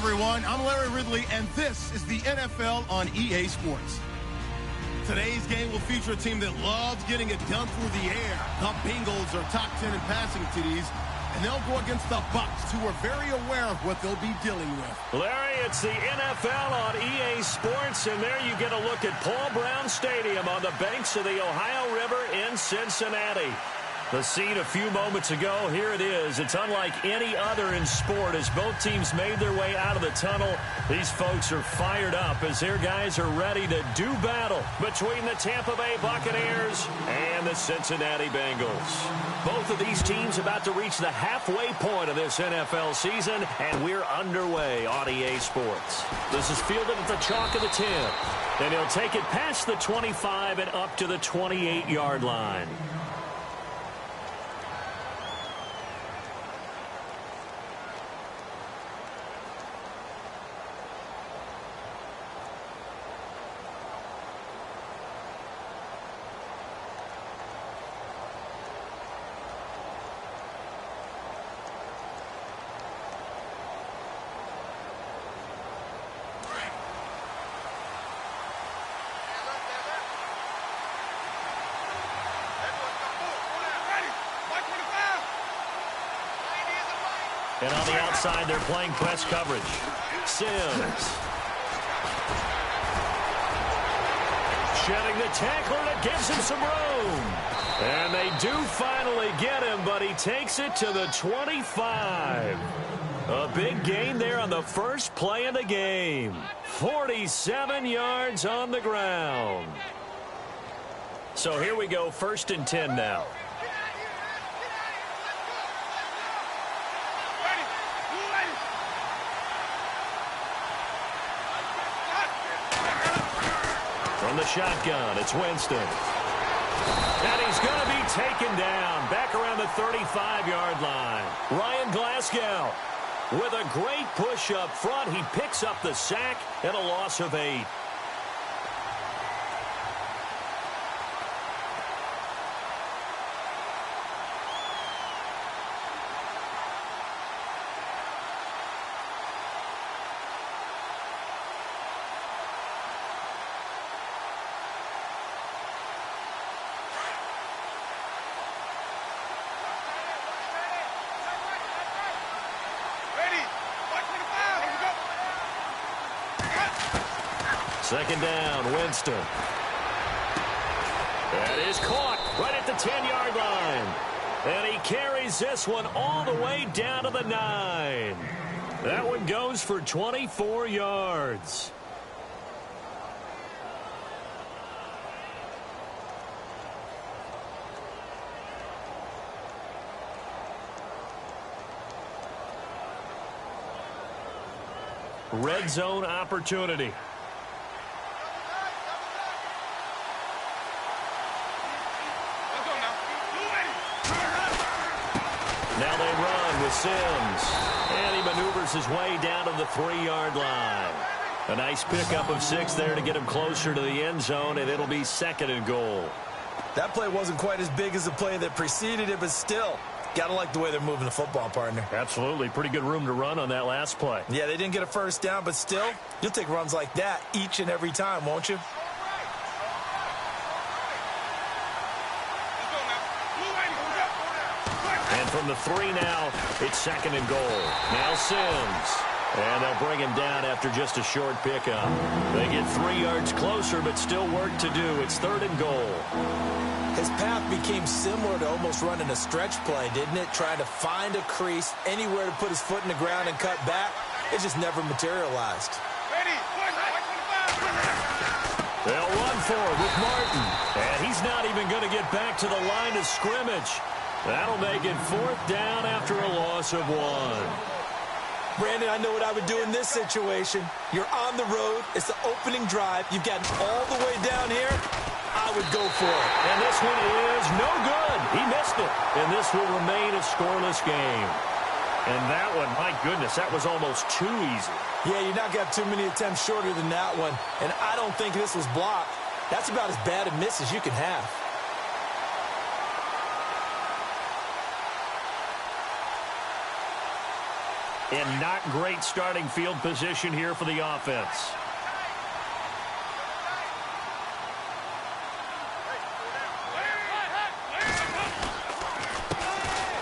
everyone. I'm Larry Ridley, and this is the NFL on EA Sports. Today's game will feature a team that loves getting it done through the air. The Bengals are top 10 in passing TDs, and they'll go against the Bucs, who are very aware of what they'll be dealing with. Larry, it's the NFL on EA Sports, and there you get a look at Paul Brown Stadium on the banks of the Ohio River in Cincinnati. The scene a few moments ago, here it is. It's unlike any other in sport as both teams made their way out of the tunnel. These folks are fired up as their guys are ready to do battle between the Tampa Bay Buccaneers and the Cincinnati Bengals. Both of these teams about to reach the halfway point of this NFL season, and we're underway on EA Sports. This is fielded at the chalk of the 10, and he'll take it past the 25 and up to the 28-yard line. And on the outside, they're playing press coverage. Sims. Shedding the tackler that gives him some room. And they do finally get him, but he takes it to the 25. A big gain there on the first play of the game. 47 yards on the ground. So here we go, 1st and 10 now. From the shotgun, it's Winston. And he's going to be taken down back around the 35-yard line. Ryan Glasgow with a great push up front. He picks up the sack and a loss of 8. Second down, Winston. That is caught right at the 10-yard line. And he carries this one all the way down to the 9. That one goes for 24 yards. Red zone opportunity. Now they run with Sims. And he maneuvers his way down to the 3-yard line. A nice pickup of 6 there to get him closer to the end zone, and it'll be 2nd and goal. That play wasn't quite as big as the play that preceded it, but still, got to like the way they're moving the football, partner. Absolutely. Pretty good room to run on that last play. Yeah, they didn't get a first down, but still, you'll take runs like that each and every time, won't you? And from the 3 now, it's 2nd and goal. Now Sims. And they'll bring him down after just a short pickup. They get 3 yards closer, but still work to do. It's 3rd and goal. His path became similar to almost running a stretch play, didn't it? Trying to find a crease, anywhere to put his foot in the ground and cut back. It just never materialized. They'll run for it with Martin. And he's not even going to get back to the line of scrimmage. That'll make it 4th down after a loss of 1. Brandon, I know what I would do in this situation. You're on the road. It's the opening drive. You've gotten all the way down here. I would go for it. And this one is no good. He missed it. And this will remain a scoreless game. And that one, my goodness, that was almost too easy. Yeah, you're not going to have too many attempts shorter than that one. And I don't think this was blocked. That's about as bad a miss as you can have. And not great starting field position here for the offense.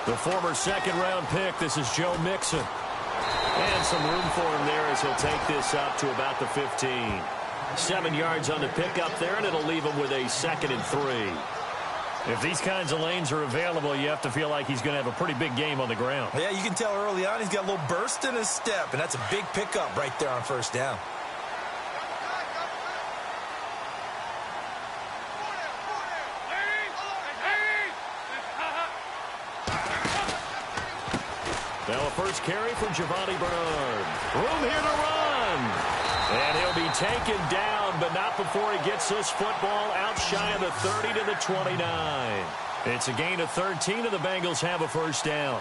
The former second-round pick, this is Joe Mixon. And some room for him there as he'll take this up to about the 15. 7 yards on the pickup there, and it'll leave him with a 2nd and 3. If these kinds of lanes are available, you have to feel like he's going to have a pretty big game on the ground. Yeah, you can tell early on he's got a little burst in his step, and that's a big pickup right there on first down. Now a first carry for Giovanni Bernard. Room here to run. And he'll be taken down, but not before he gets this football out shy of the 30 to the 29. It's a gain of 13, and the Bengals have a first down.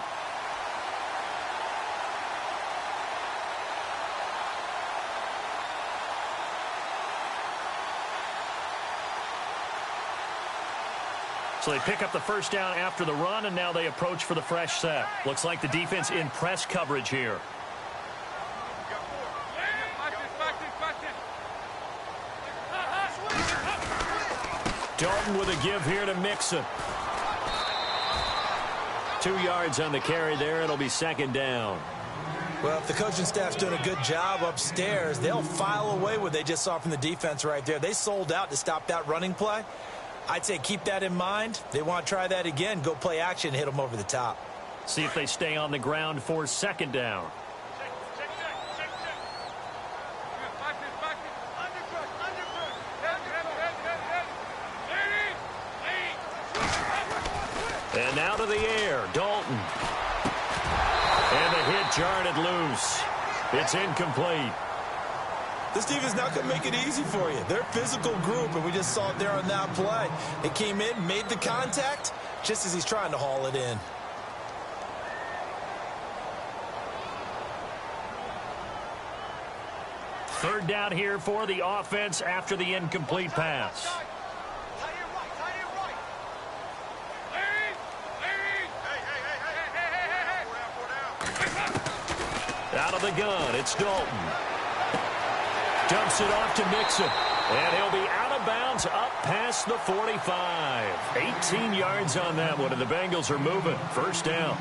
So they pick up the first down after the run, and now they approach for the fresh set. Looks like the defense in press coverage here. Dalton with a give here to Mixon. 2 yards on the carry there. It'll be second down. Well, if the coaching staff's doing a good job upstairs, they'll file away what they just saw from the defense right there. They sold out to stop that running play. I'd say keep that in mind. They want to try that again. Go play action, hit them over the top. See if they stay on the ground for second down. And now to the air, Dalton. And the hit jarred it loose. It's incomplete. This defense not going to make it easy for you. They're a physical group, and we just saw it there on that play. They came in, made the contact, just as he's trying to haul it in. Third down here for the offense after the incomplete pass. Out of the gun, it's Dalton. Dumps it off to Mixon. And he'll be out of bounds up past the 45. 18 yards on that one, and the Bengals are moving. First down.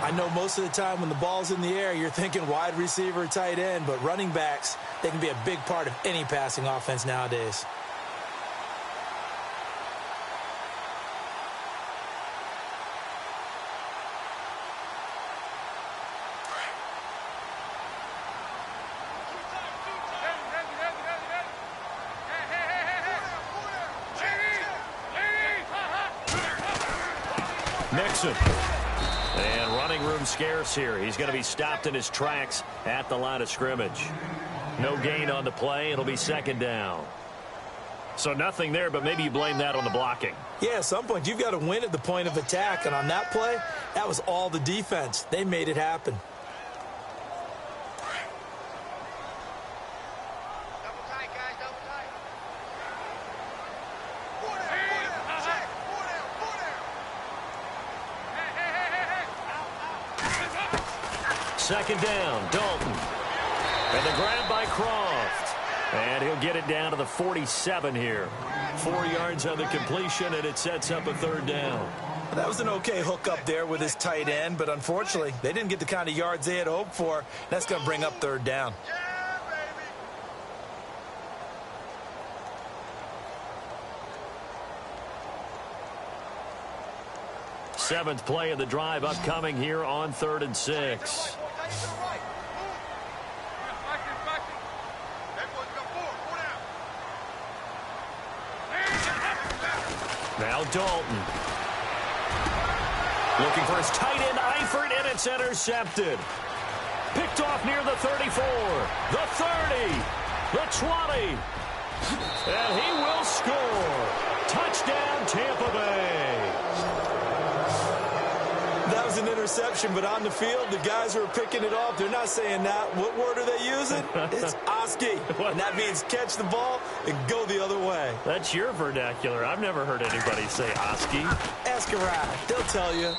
I know most of the time when the ball's in the air, you're thinking wide receiver, tight end, but running backs, they can be a big part of any passing offense nowadays. Mixon. And running room scarce here. He's going to be stopped in his tracks at the line of scrimmage. No gain on the play. It'll be second down. So nothing there, but maybe you blame that on the blocking. Yeah, at some point you've got to win at the point of attack. And on that play, that was all the defense. They made it happen. Second down, Dalton. And the grab by Croft. And he'll get it down to the 47 here. 4 yards on the completion, and it sets up a third down. That was an okay hook up there with his tight end, but unfortunately, they didn't get the kind of yards they had hoped for. That's going to bring up third down. Seventh play of the drive upcoming here on 3rd and 6. Now Dalton. Looking for his tight end, Eifert, and it's intercepted. Picked off near the 34, the 30, the 20. And he will score. Touchdown, Tampa Bay. That was an interception, but on the field, the guys who are picking it off, they're not saying that. What word are they using? It's Oski. And that means catch the ball and go the other way. That's your vernacular. I've never heard anybody say Oski. Ask around. They'll tell you.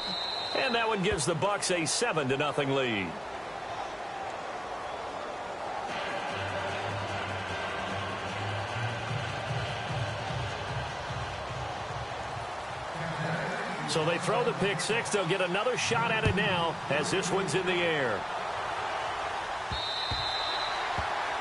And that one gives the Bucs a 7-0 lead. So they throw the pick six. They'll get another shot at it now as this one's in the air.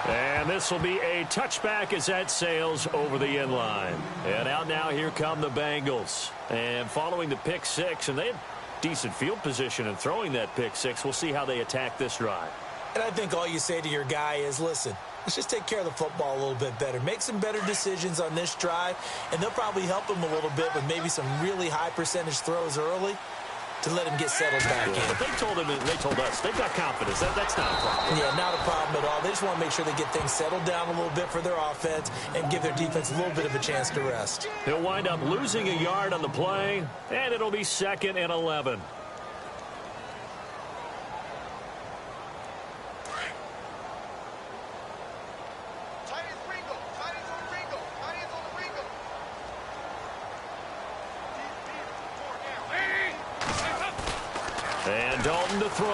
And this will be a touchback as that sails over the end line. And out now, here come the Bengals. And following the pick six, and they had decent field position in throwing that pick six. We'll see how they attack this drive. And I think all you say to your guy is, listen, let's just take care of the football a little bit better. Make some better decisions on this drive, and they'll probably help him a little bit with maybe some really high percentage throws early to let him get settled back in. But they told us, they've got confidence. That's not a problem. Yeah, not a problem at all. They just want to make sure they get things settled down a little bit for their offense and give their defense a little bit of a chance to rest. He'll wind up losing a yard on the play, and it'll be 2nd and 11. And Dalton to throw.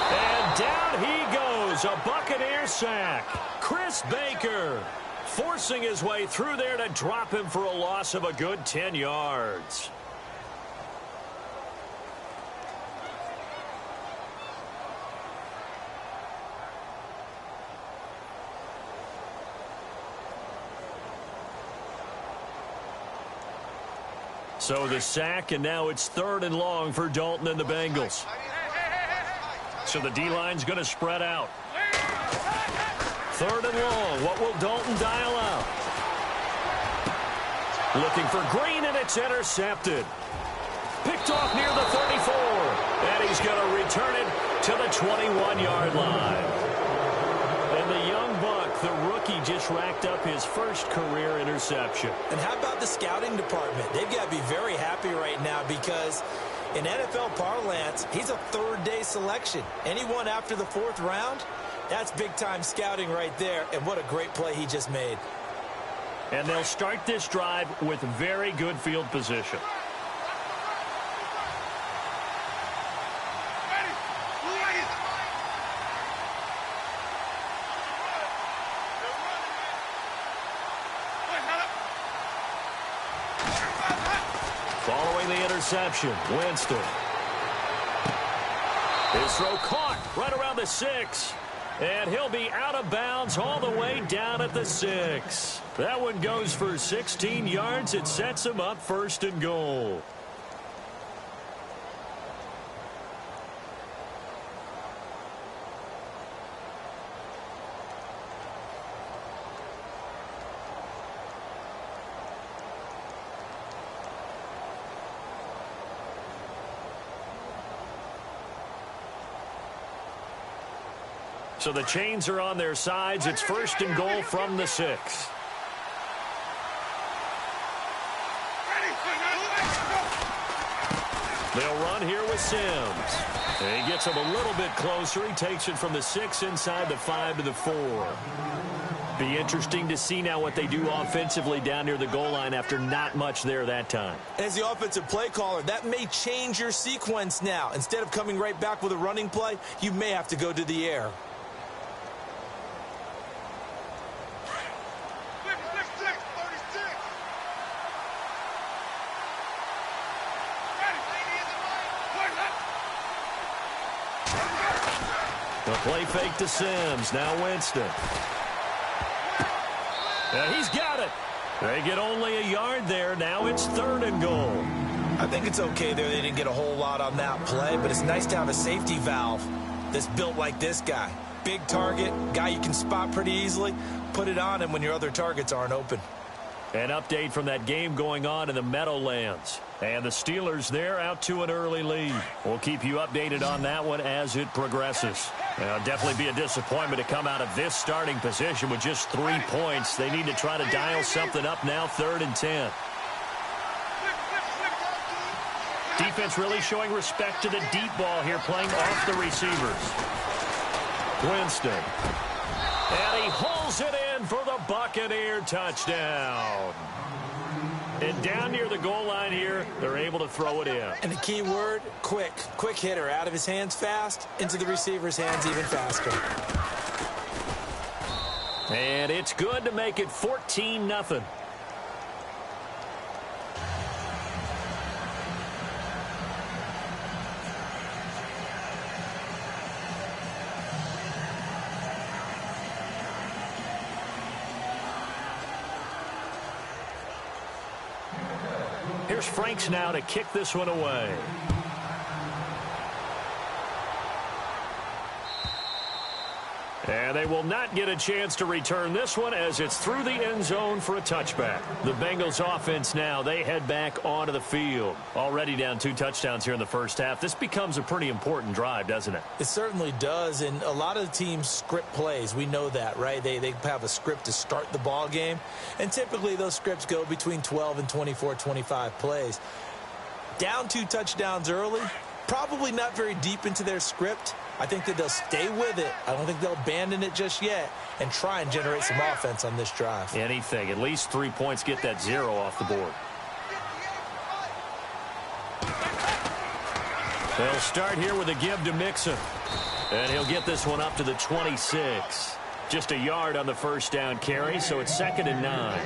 And down he goes. A Buccaneer sack. Chris Baker forcing his way through there to drop him for a loss of a good 10 yards. So the sack, and now it's 3rd and long for Dalton and the Bengals. So the D-line's going to spread out. 3rd and long. What will Dalton dial out? Looking for Green, and it's intercepted. Picked off near the 34. And he's going to return it to the 21-yard line. And the young buck, the rookie, just racked up his first career interception. And how about the scouting department? They've got to be very happy right now because in NFL parlance, he's a 3rd-day selection. Anyone after the 4th round, that's big-time scouting right there. And what a great play he just made. And they'll start this drive with very good field position. Following the interception, Winston. His throw caught right around the 6. And he'll be out of bounds all the way down at the 6. That one goes for 16 yards. It sets him up 1st and goal. So the chains are on their sides. It's 1st and goal from the 6. They'll run here with Sims. And he gets him a little bit closer. He takes it from the 6 inside the 5 to the 4. Be interesting to see now what they do offensively down near the goal line after not much there that time. As the offensive play caller, that may change your sequence now. Instead of coming right back with a running play, you may have to go to the air. The play fake to Sims. Now Winston. And he's got it. They get only a yard there. Now it's 3rd and goal. I think it's okay there. They didn't get a whole lot on that play, but it's nice to have a safety valve that's built like this guy. Big target, guy you can spot pretty easily. Put it on him when your other targets aren't open. An update from that game going on in the Meadowlands. And the Steelers there out to an early lead. We'll keep you updated on that one as it progresses. It'll definitely be a disappointment to come out of this starting position with just 3 points. They need to try to dial something up now, 3rd and 10. Defense really showing respect to the deep ball here, playing off the receivers. Winston. And he hauls it in for the Buccaneer touchdown. And down near the goal line here, they're able to throw it in. And the key word, quick. Quick hitter. Out of his hands fast, into the receiver's hands even faster. And it's good to make it 14-0. Here's Franks now to kick this one away. And they will not get a chance to return this one as it's through the end zone for a touchback. The Bengals offense now, they head back onto the field. Already down 2 touchdowns here in the first half. This becomes a pretty important drive, doesn't it? It certainly does, and a lot of the teams script plays. We know that, right? They have a script to start the ball game, and typically those scripts go between 12 and 24, 25 plays. Down 2 touchdowns early, probably not very deep into their script. I think that they'll stay with it. I don't think they'll abandon it just yet and try and generate some offense on this drive. Anything. At least 3 points. Get that 0 off the board. They'll start here with a give to Mixon. And he'll get this one up to the 26. Just a yard on the first down carry, so it's 2nd and 9.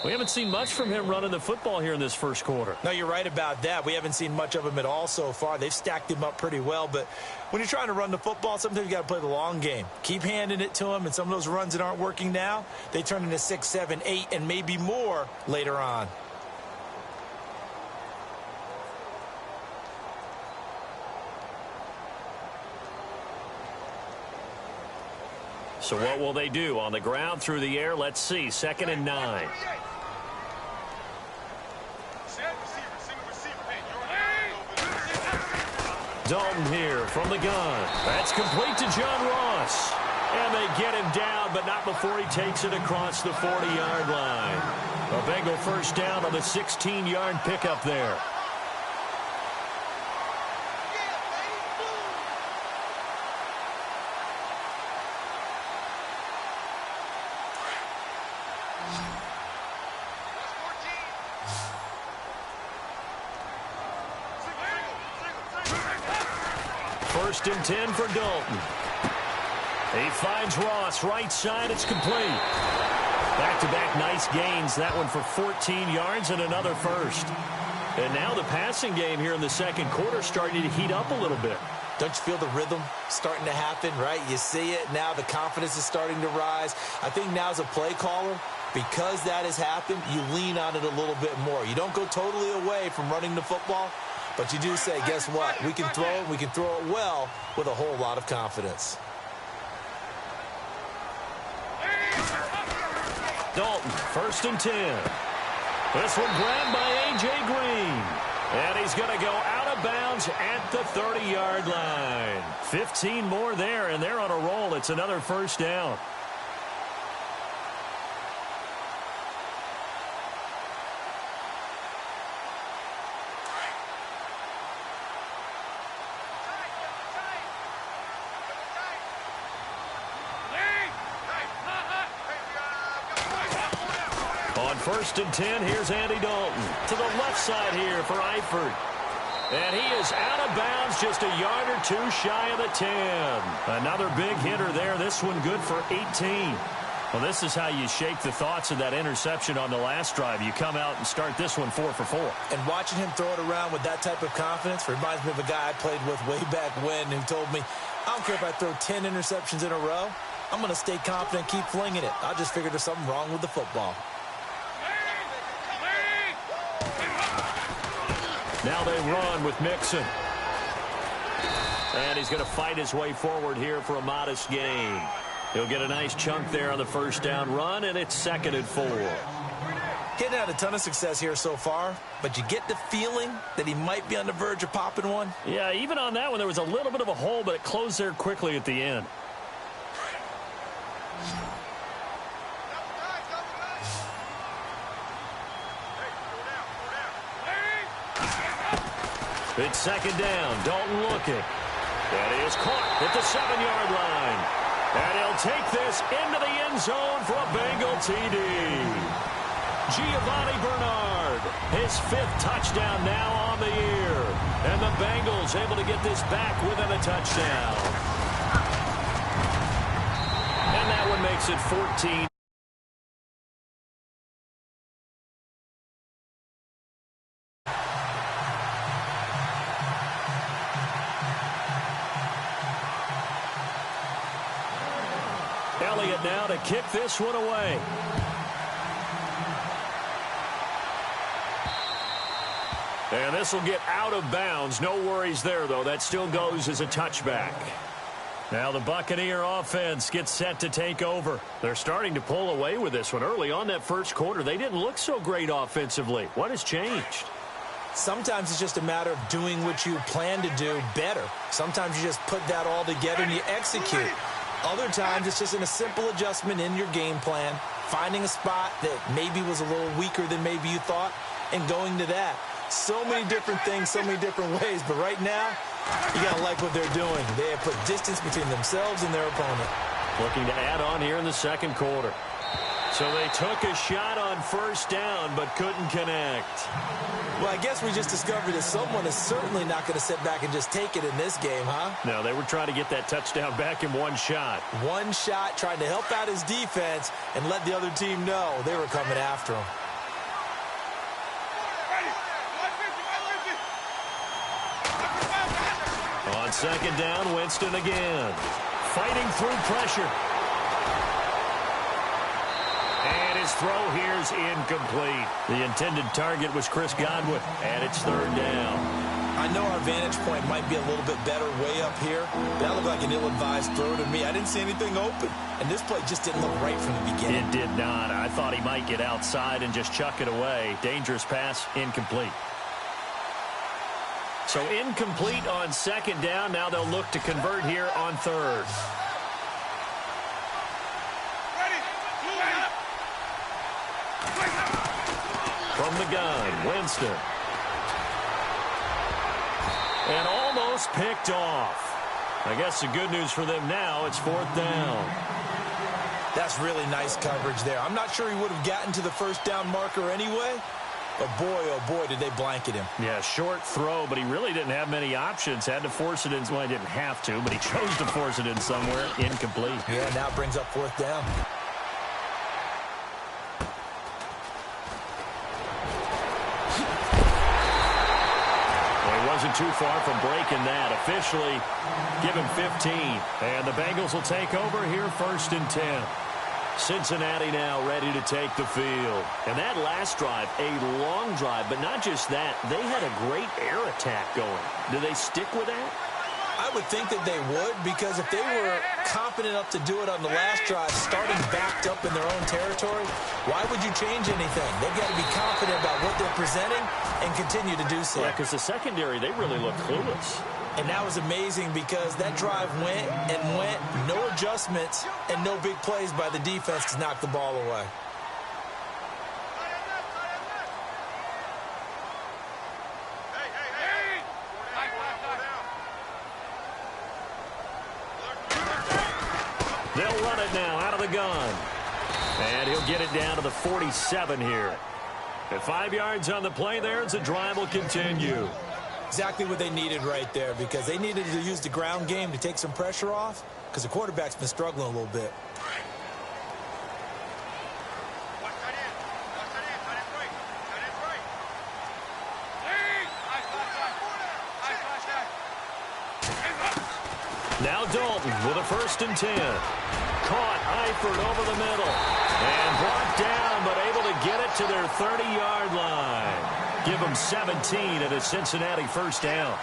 We haven't seen much from him running the football here in this first quarter. No, you're right about that. We haven't seen much of him at all so far. They've stacked him up pretty well, but when you're trying to run the football, sometimes you got to play the long game. Keep handing it to him, and some of those runs that aren't working now, they turn into 6, 7, 8, and maybe more later on. So what will they do? On the ground, through the air, let's see. 2nd and 9. Dalton here from the gun. That's complete to John Ross. And they get him down, but not before he takes it across the 40-yard line. A Bengal first down on the 16-yard pickup there. First and 10 for Dalton. He finds Ross right side. It's complete. Back-to-back nice gains. That one for 14 yards and another first. And now the passing game here in the second quarter starting to heat up a little bit. Don't you feel the rhythm starting to happen, right? You see it now. The confidence is starting to rise. I think now as a play caller, because that has happened, you lean on it a little bit more. You don't go totally away from running the football, but you do say, guess what? We can throw it. We can throw it well with a whole lot of confidence. Dalton, 1st and 10. This one grabbed by A.J. Green. And he's going to go out of bounds at the 30-yard line. 15 more there, and they're on a roll. It's another first down. On 1st and 10, here's Andy Dalton. To the left side here for Eifert. And he is out of bounds just a yard or 2 shy of the 10. Another big hitter there. This one good for 18. Well, this is how you shake the thoughts of that interception on the last drive. You come out and start this one 4 for 4. And watching him throw it around with that type of confidence reminds me of a guy I played with way back when who told me, I don't care if I throw 10 interceptions in a row. I'm going to stay confident and keep flinging it. I just figured there's something wrong with the football. Now they run with Mixon. And he's going to fight his way forward here for a modest gain. He'll get a nice chunk there on the first down run, and it's 2nd and 4. He hadn't had a ton of success here so far, but you get the feeling that he might be on the verge of popping one. Yeah, even on that one, there was a little bit of a hole, but it closed there quickly at the end. It's 2nd down. Dalton looking. And he is caught at the 7-yard line. And he'll take this into the end zone for a Bengal TD. Giovanni Bernard, his 5th touchdown now on the year. And the Bengals able to get this back within a touchdown. And that one makes it 14. Elliott now to kick this one away. And this will get out of bounds. No worries there, though. That still goes as a touchback. Now the Buccaneer offense gets set to take over. They're starting to pull away with this one. Early on that first quarter, they didn't look so great offensively. What has changed? Sometimes it's just a matter of doing what you plan to do better. Sometimes you just put that all together and you execute. Other times it's just in a simple adjustment in your game plan, finding a spot that maybe was a little weaker than maybe you thought, and going to that. So many different things, so many different ways, but right now, you got to like what they're doing. They have put distance between themselves and their opponent. Looking to add on here in the second quarter. So they took a shot on first down, but couldn't connect. Well, I guess we just discovered that someone is certainly not going to sit back and just take it in this game, huh? No, they were trying to get that touchdown back in one shot. One shot, trying to help out his defense and let the other team know they were coming after him. On second down, Winston again. Fighting through pressure. And his throw here is incomplete. The intended target was Chris Godwin, and it's third down. I know our vantage point might be a little bit better way up here. That looked like an ill-advised throw to me. I didn't see anything open, and this play just didn't look right from the beginning. It did not. I thought he might get outside and just chuck it away. Dangerous pass, incomplete. So incomplete on second down. Now they'll look to convert here on third. From the gun, Winston. And almost picked off. I guess the good news for them now, it's fourth down. That's really nice coverage there. I'm not sure he would have gotten to the first down marker anyway. But boy, oh boy, did they blanket him. Yeah, short throw, but he really didn't have many options. Had to force it in. Well, he didn't have to, but he chose to force it in somewhere. Incomplete. Yeah, now it brings up fourth down. Well, he wasn't too far from breaking that. Officially, give him 15. And the Bengals will take over here first and 10. Cincinnati now ready to take the field. And that last drive, a long drive, but not just that. They had a great air attack going. Do they stick with that? I would think that they would, because if they were confident enough to do it on the last drive, starting backed up in their own territory, why would you change anything? They've got to be confident about what they're presenting and continue to do so. Yeah, because the secondary, they really look clueless. And that was amazing because that drive went and went, no adjustments, and no big plays by the defense to knock the ball away. They'll run it now out of the gun. And he'll get it down to the 47 here. At 5 yards on the play there as the drive will continue. Exactly what they needed right there, because they needed to use the ground game to take some pressure off, because the quarterback's been struggling a little bit. Now Dalton with a first and 10. Caught Eifert over the middle. And brought down, but able to get it to their 30-yard line. Give him 17 at a Cincinnati first down.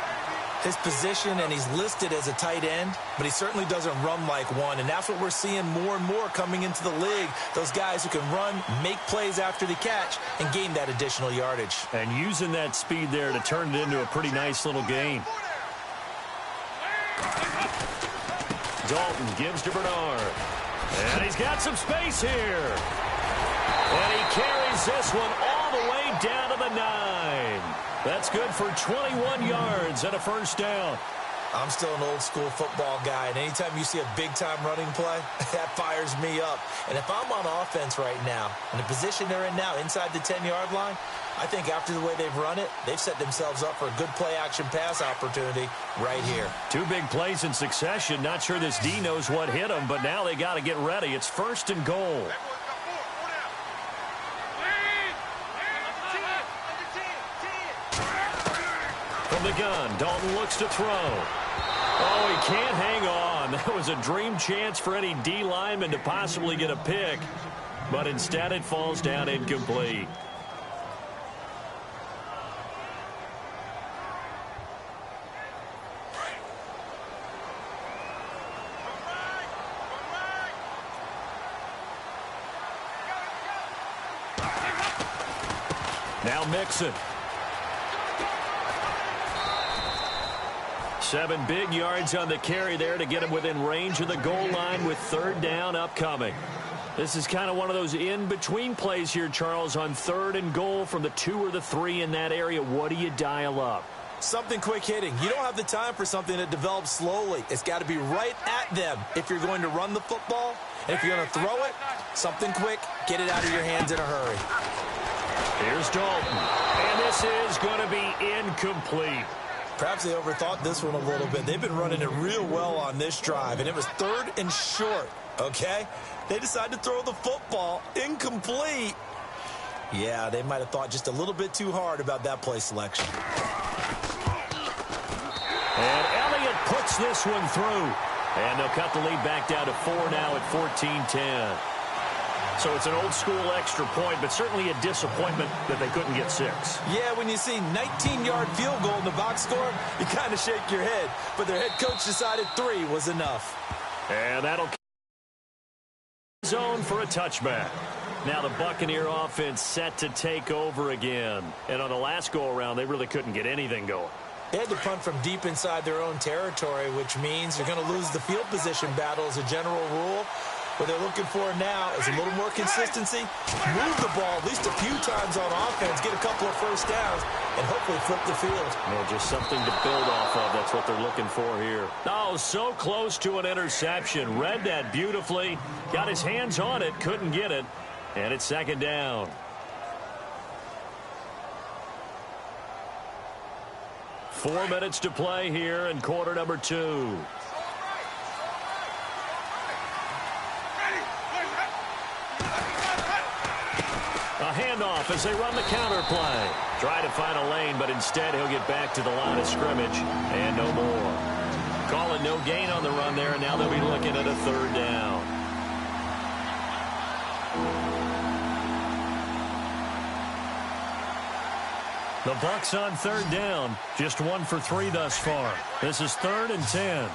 His position, and he's listed as a tight end, but he certainly doesn't run like one, and that's what we're seeing more and more coming into the league. Those guys who can run, make plays after the catch, and gain that additional yardage. And using that speed there to turn it into a pretty nice little gain. Dalton gives to Bernard. And he's got some space here. And he carries this one all the way down to the 9. That's good for 21 yards and a first down. I'm still an old-school football guy, and anytime you see a big-time running play, that fires me up. And if I'm on offense right now, in the position they're in now, inside the 10-yard line, I think after the way they've run it, they've set themselves up for a good play-action pass opportunity right here. 2 big plays in succession. Not sure this D knows what hit them, but now they got to get ready. It's first and goal. From the gun, Dalton looks to throw. Oh, he can't hang on. That was a dream chance for any D lineman to possibly get a pick, but instead it falls down incomplete. Now Mixon. 7 big yards on the carry there to get him within range of the goal line with 3rd down upcoming. This is kind of one of those in-between plays here, Charles, on 3rd and goal from the 2 or the 3 in that area. What do you dial up? Something quick hitting. You don't have the time for something that develops slowly. It's got to be right at them if you're going to run the football. And if you're going to throw it, something quick, get it out of your hands in a hurry. Here's Dalton. And this is going to be incomplete. Perhaps they overthought this one a little bit. They've been running it real well on this drive, and it was 3rd and short, okay? They decided to throw the football incomplete. Yeah, they might have thought just a little bit too hard about that play selection. And Elliott puts this one through. And they'll cut the lead back down to 4 now at 14-10. So it's an old-school extra point, but certainly a disappointment that they couldn't get 6. Yeah, when you see 19-yard field goal in the box score, you kind of shake your head. But their head coach decided 3 was enough. And that'll zone for a touchback. Now the Buccaneer offense set to take over again. And on the last go-around, they really couldn't get anything going. They had to punt from deep inside their own territory, which means you're going to lose the field position battle as a general rule. What they're looking for now is a little more consistency, move the ball at least a few times on offense, get a couple of first downs, and hopefully flip the field. Yeah, just something to build off of. That's what they're looking for here. Oh, so close to an interception. Read that beautifully. Got his hands on it, couldn't get it, and it's 2nd down. 4 minutes to play here in quarter number 2. A handoff as they run the counter play. Try to find a lane, but instead he'll get back to the line of scrimmage and no more. Calling no gain on the run there, and now they'll be looking at a 3rd down. The Bucs on 3rd down. Just 1 for 3 thus far. This is 3rd and 10.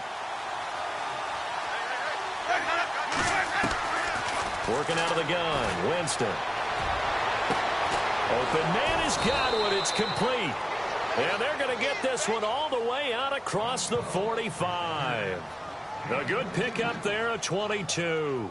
Working out of the gun. Winston. Open man has got one. It's complete. And they're going to get this one all the way out across the 45. A good pickup there, a 22.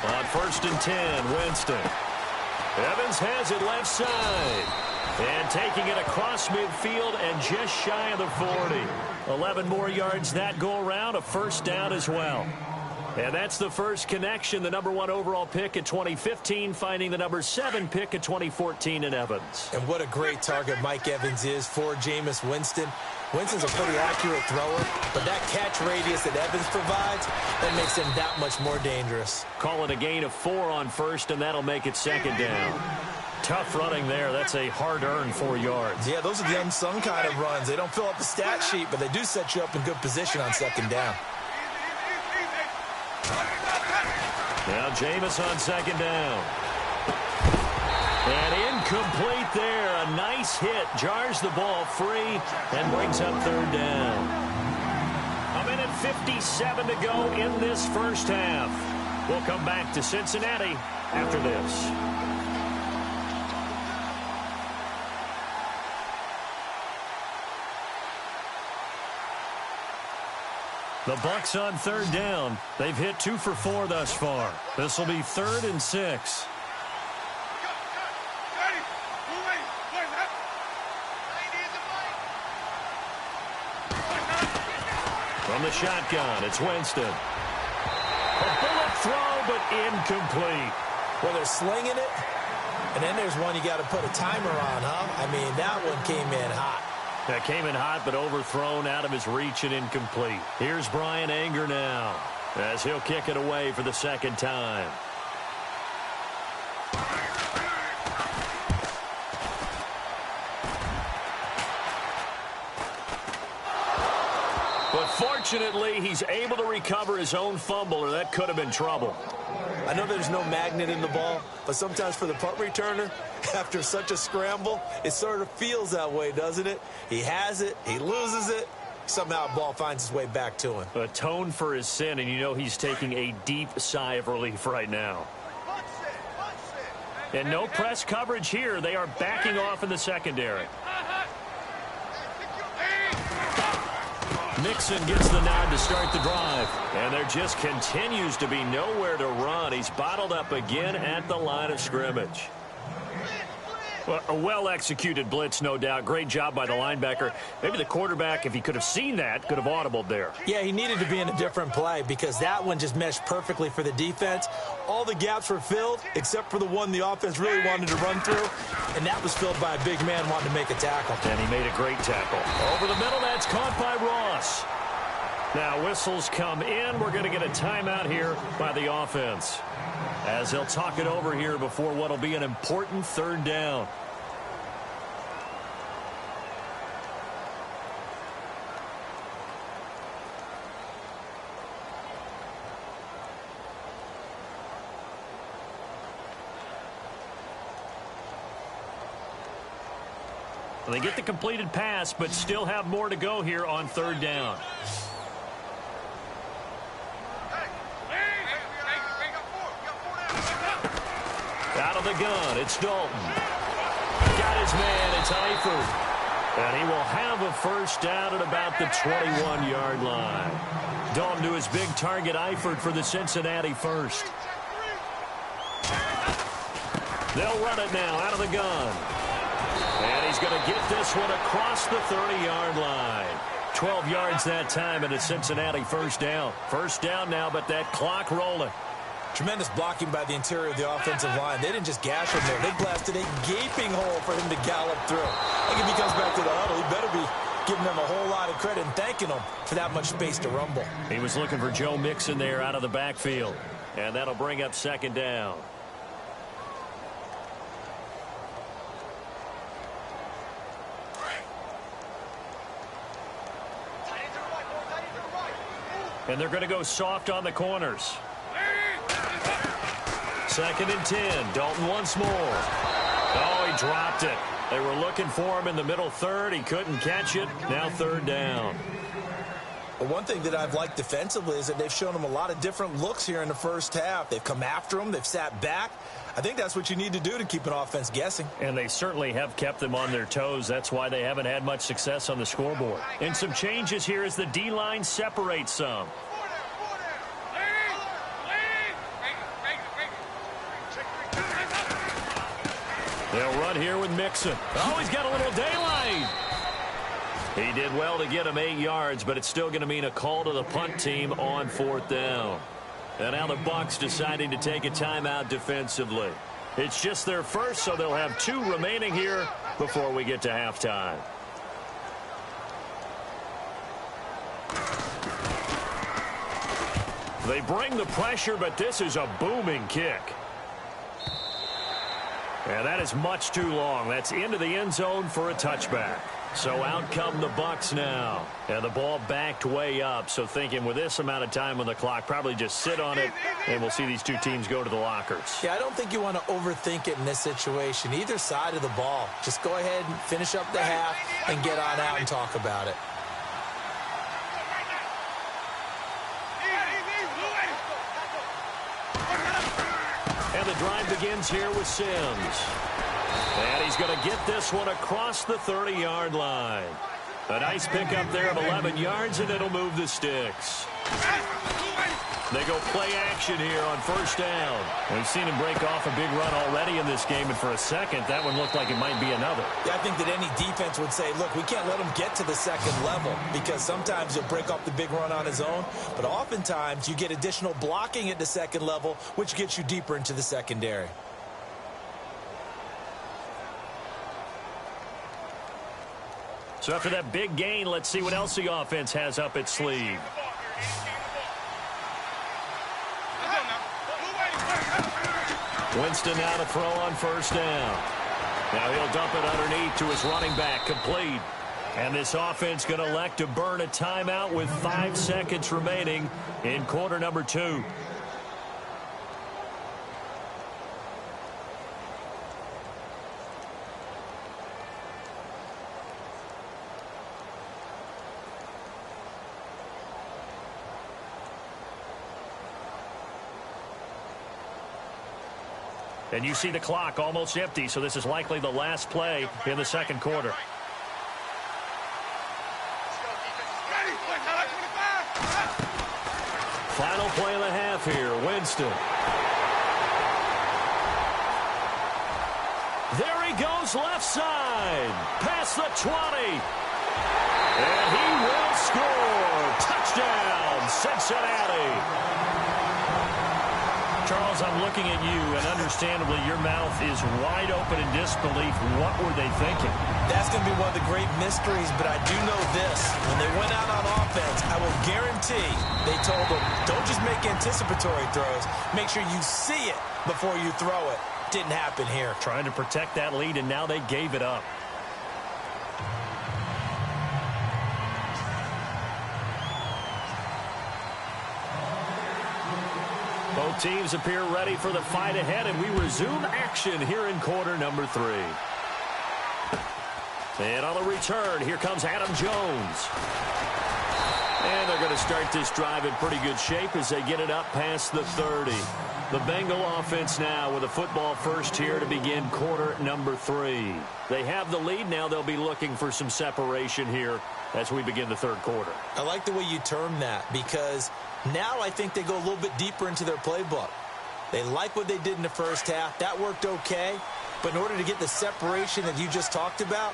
On 1st and 10, Winston. Evans has it left side. And taking it across midfield and just shy of the 40. 11 more yards that go around, a 1st down as well. And that's the first connection, the number 1 overall pick in 2015, finding the number 7 pick in 2014 in Evans. And what a great target Mike Evans is for Jameis Winston. Winston's a pretty accurate thrower, but that catch radius that Evans provides, that makes him that much more dangerous. Calling a gain of 4 on 1st, and that'll make it 2nd down. Tough running there. That's a hard-earned 4 yards. Yeah, those are the unsung kind of runs. They don't fill up the stat sheet, but they do set you up in good position on 2nd down. Now Jameis on 2nd down. And incomplete there. A nice hit. Jars the ball free and brings up 3rd down. A minute 57 to go in this first half. We'll come back to Cincinnati after this. The Bucs on 3rd down. They've hit 2 for 4 thus far. This will be 3rd and 6. From the shotgun, it's Winston. A bullet throw, but incomplete. Well, they're slinging it, and then there's one you got to put a timer on, huh? I mean, that one came in hot. That came in hot, but overthrown out of his reach and incomplete. Here's Brian Anger now, as he'll kick it away for the 2nd time. But Fortunately, he's able to recover his own fumble, or that could have been trouble. I know there's no magnet in the ball, but sometimes for the punt returner, after such a scramble, it sort of feels that way, doesn't it? He has it, he loses it, somehow the ball finds its way back to him. Atone for his sin, and you know he's taking a deep sigh of relief right now. And no press coverage here. They are backing off in the secondary. Mixon gets the nod to start the drive. And there just continues to be nowhere to run. He's bottled up again at the line of scrimmage. Well, a well-executed blitz, no doubt. Great job by the linebacker. Maybe the quarterback, if he could have seen that, could have audibled there. Yeah, he needed to be in a different play because that one just meshed perfectly for the defense. All the gaps were filled except for the one the offense really wanted to run through, and that was filled by a big man wanting to make a tackle. And he made a great tackle. Over the middle, that's caught by Ross. Now whistles come in. We're going to get a timeout here by the offense, as they'll talk it over here before what will be an important third down. They get the completed pass, but still have more to go here on third down. Out of the gun, it's Dalton. Got his man, it's Eifert. And he will have a first down at about the 21-yard line. Dalton to his big target, Eifert, for the Cincinnati first. They'll run it now out of the gun. And he's going to get this one across the 30-yard line. 12 yards that time, and a Cincinnati first down. First down now, but that clock rolling. Tremendous blocking by the interior of the offensive line. They didn't just gash him there. They blasted a gaping hole for him to gallop through. I think if he comes back to the huddle, he better be giving them a whole lot of credit and thanking them for that much space to rumble. He was looking for Joe Mixon there out of the backfield. And that'll bring up second down. And they're going to go soft on the corners. Second and 10. Dalton once more. Oh, he dropped it. They were looking for him in the middle third. He couldn't catch it. Now third down. Well, one thing that I've liked defensively is that they've shown him a lot of different looks here in the first half. They've come after him. They've sat back. I think that's what you need to do to keep an offense guessing. And they certainly have kept them on their toes. That's why they haven't had much success on the scoreboard. And some changes here as the D-line separates some. They'll run here with Mixon. Oh, he's got a little daylight. He did well to get him 8 yards, but it's still going to mean a call to the punt team on fourth down. And now the Bucs deciding to take a timeout defensively. It's just their first, so they'll have 2 remaining here before we get to halftime. They bring the pressure, but this is a booming kick. And that is much too long. That's into the end zone for a touchback. So out come the Bucs now. And the ball backed way up. So thinking with this amount of time on the clock, probably just sit on it, and we'll see these 2 teams go to the lockers. Yeah, I don't think you want to overthink it in this situation. Either side of the ball. Just go ahead and finish up the half and get on out and talk about it. And the drive begins here with Sims. And he's going to get this one across the 30-yard line. A nice pickup there of 11 yards, and it'll move the sticks. They go play action here on first down. We've seen him break off a big run already in this game, and for a second, that one looked like it might be another. Yeah, I think that any defense would say, look, we can't let him get to the second level, because sometimes he'll break off the big run on his own, but oftentimes you get additional blocking at the second level, which gets you deeper into the secondary. So after that big gain, let's see what else the offense has up its sleeve. Winston now to throw on first down. Now he'll dump it underneath to his running back, complete. And this offense going to elect to burn a timeout with 5 seconds remaining in quarter number 2. And you see the clock almost empty, so this is likely the last play in the second quarter. Final play of the half here, Winston. There he goes left side, past the 20. And he will score. Touchdown, Cincinnati. Charles, I'm looking at you, and understandably, your mouth is wide open in disbelief. What were they thinking? That's going to be one of the great mysteries, but I do know this. When they went out on offense, I will guarantee they told them, don't just make anticipatory throws. Make sure you see it before you throw it. Didn't happen here. Trying to protect that lead, and now they gave it up. Both teams appear ready for the fight ahead, and we resume action here in quarter number 3. And on the return, here comes Adam Jones. And they're going to start this drive in pretty good shape as they get it up past the 30. The Bengal offense now with a football first here to begin quarter number 3. They have the lead now. They'll be looking for some separation here as we begin the third quarter. I like the way you term that, because now I think they go a little bit deeper into their playbook. They like what they did in the first half. That worked okay. But in order to get the separation that you just talked about,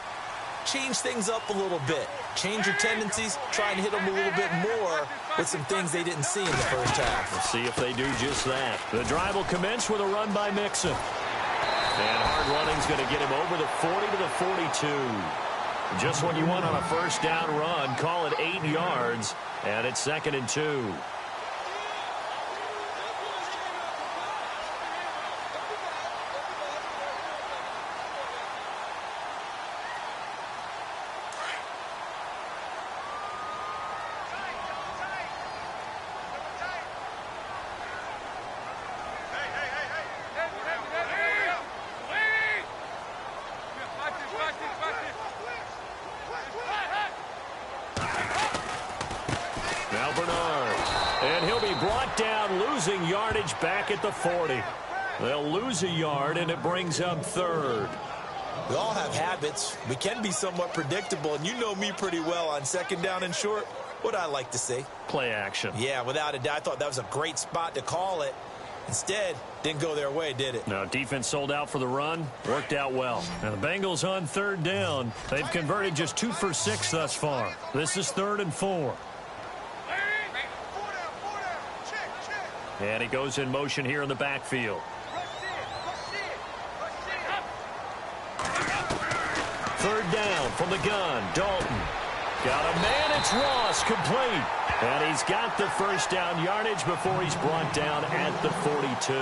change things up a little bit. Change your tendencies. Try and hit them a little bit more with some things they didn't see in the first half. We'll see if they do just that. The drive will commence with a run by Mixon. And hard running's going to get him over the 40 to the 42. Just what you want on a first down run. Call it 8 yards. And it's 2nd and 2. Back at the 40. They'll lose a yard, and it brings up 3rd. We all have habits. We can be somewhat predictable, and you know me pretty well on 2nd down and short. What I like to see. Play action. Yeah, without a doubt. I thought that was a great spot to call it. Instead, didn't go their way, did it? No, defense sold out for the run. Worked out well. Now the Bengals on 3rd down. They've converted just 2 for 6 thus far. This is 3rd and 4. And he goes in motion here in the backfield. 3rd down from the gun. Dalton. Got a man. It's Ross. Complete. And he's got the first down yardage before he's brought down at the 42.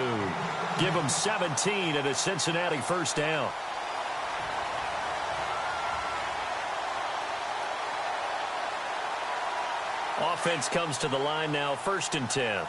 Give him 17 at a Cincinnati first down. Offense comes to the line now, 1st and 10.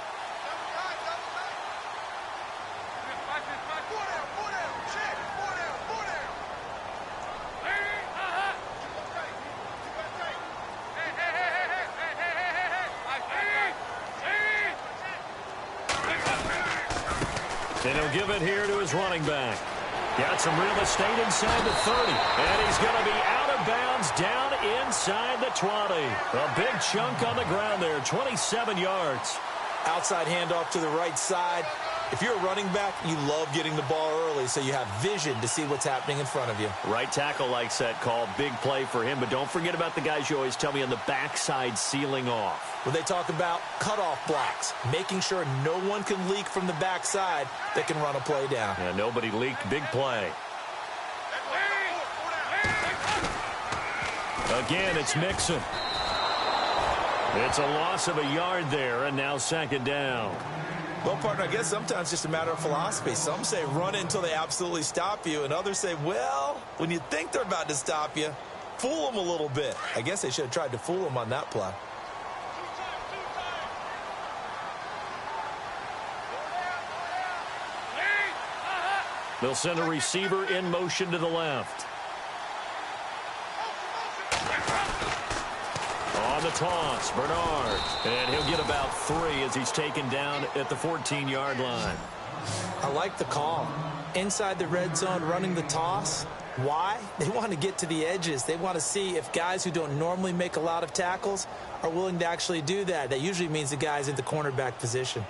And he'll give it here to his running back. Got some real estate inside the 30. And he's going to be out of bounds down inside the 20. A big chunk on the ground there, 27 yards. Outside handoff to the right side. If you're a running back, you love getting the ball early so you have vision to see what's happening in front of you. Right tackle likes that call. Big play for him. But don't forget about the guys you always tell me on the backside sealing off. When they talk about cutoff blocks, making sure no one can leak from the backside that can run a play down. Yeah, nobody leaked. Big play. Again, it's Mixon. It's a loss of a yard there, and now 2nd down. Well, partner, I guess sometimes it's just a matter of philosophy. Some say run it until they absolutely stop you, and others say, well, when you think they're about to stop you, fool him a little bit. I guess they should have tried to fool him on that play. They'll send a receiver in motion to the left. On the toss, Bernard. And he'll get about 3 as he's taken down at the 14-yard line. I like the call. Inside the red zone, running the toss. Why? They want to get to the edges. They want to see if guys who don't normally make a lot of tackles are willing to actually do that. That usually means the guy's in the cornerback position.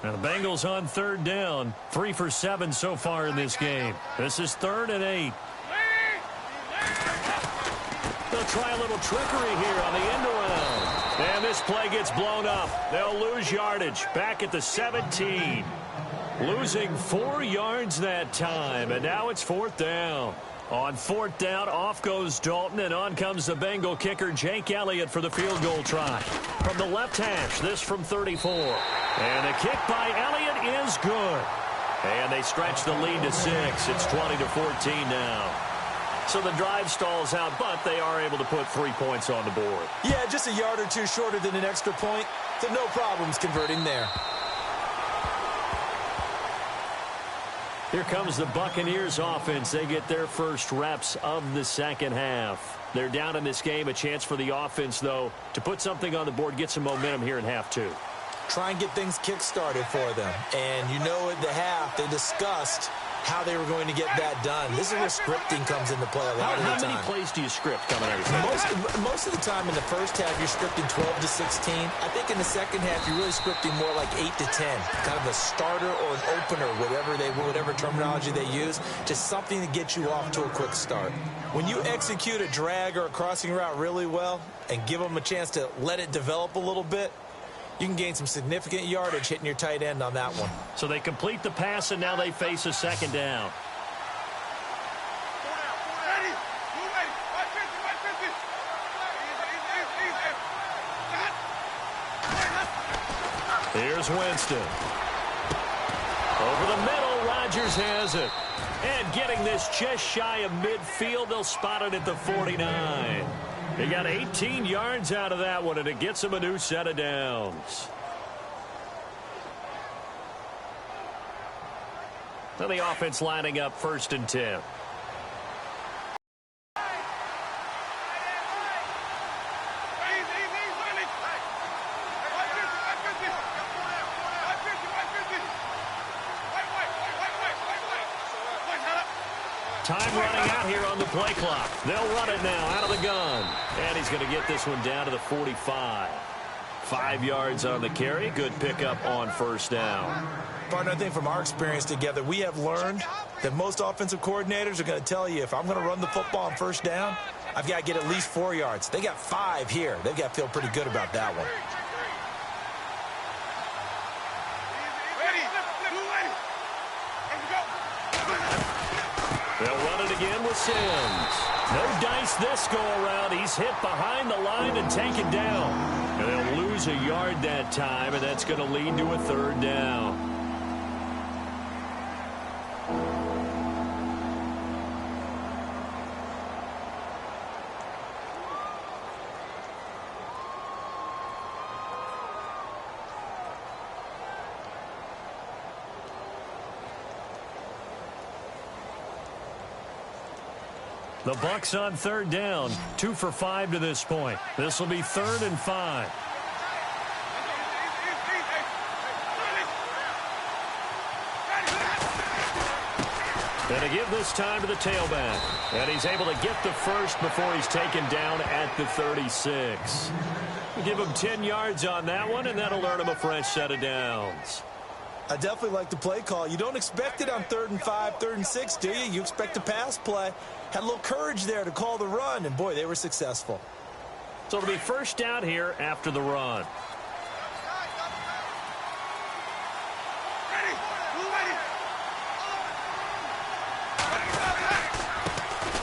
Now the Bengals on 3rd down. 3 for 7 so far in this game. This is 3rd and 8. They'll try a little trickery here on the end around. And this play gets blown up. They'll lose yardage back at the 17. Losing 4 yards that time. And now it's 4th down. On 4th down, off goes Dalton, and on comes the Bengal kicker, Jake Elliott, for the field goal try. From the left hash, this from 34. And the kick by Elliott is good. And they stretch the lead to 6. It's 20-14 now. So the drive stalls out, but they are able to put 3 points on the board. Yeah, just a yard or two shorter than an extra point. So no problems converting there. Here comes the Buccaneers offense. They get their first reps of the second half. They're down in this game. A chance for the offense, though, to put something on the board, get some momentum here in half 2. Try and get things kick-started for them. And you know at the half, they discussed how they were going to get that done. This is where scripting comes into play a lot of the time. How many plays do you script coming out of the Most of the time in the first half, you're scripting 12 to 16. I think in the second half, you're really scripting more like 8 to 10. Kind of a starter or an opener, whatever terminology they use. Just something to get you off to a quick start. When you execute a drag or a crossing route really well and give them a chance to let it develop a little bit, you can gain some significant yardage hitting your tight end on that one. So they complete the pass, and now they face a 2nd down. Here's Winston. Over the middle, Rodgers has it. And getting this just shy of midfield, they'll spot it at the 49. He got 18 yards out of that one, and it gets him a new set of downs. So the offense lining up 1st and 10. Time running out here on the play clock. They'll run it now out of the gun. And he's going to get this one down to the 45. 5 yards on the carry. Good pickup on 1st down. Partner, I think from our experience together, we have learned that most offensive coordinators are going to tell you, if I'm going to run the football on 1st down, I've got to get at least 4 yards. They got 5 here. They've got to feel pretty good about that one. They'll run it again with Sims. No dice this go-around. He's hit behind the line and taken down. And they'll lose a yard that time, and that's going to lead to a 3rd down. The Bucs on 3rd down. 2 for 5 to this point. This will be 3rd and 5. And to give this time to the tailback. And he's able to get the first before he's taken down at the 36. We'll give him 10 yards on that one, and that'll earn him a fresh set of downs. I definitely like the play call. You don't expect it on 3rd and 5, 3rd and 6, do you? You expect a pass play. Had a little courage there to call the run, and boy, they were successful. So it'll be 1st down here after the run.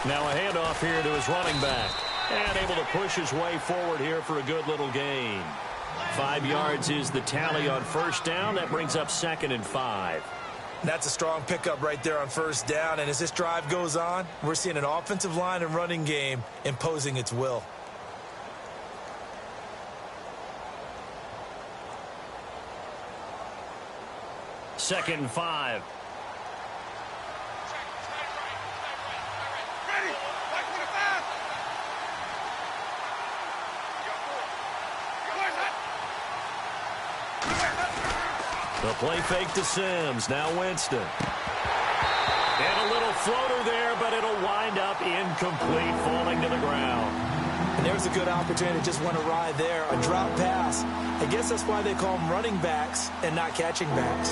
Now a handoff here to his running back. And able to push his way forward here for a good little gain. 5 yards is the tally on first down. That brings up 2nd and 5. That's a strong pickup right there on first down. And as this drive goes on, we're seeing an offensive line and running game imposing its will. Second and 5. The play fake to Sims. Now Winston. And a little floater there, but it'll wind up incomplete, falling to the ground. And there's a good opportunity to just went awry there. A drop pass. I guess that's why they call them running backs and not catching backs.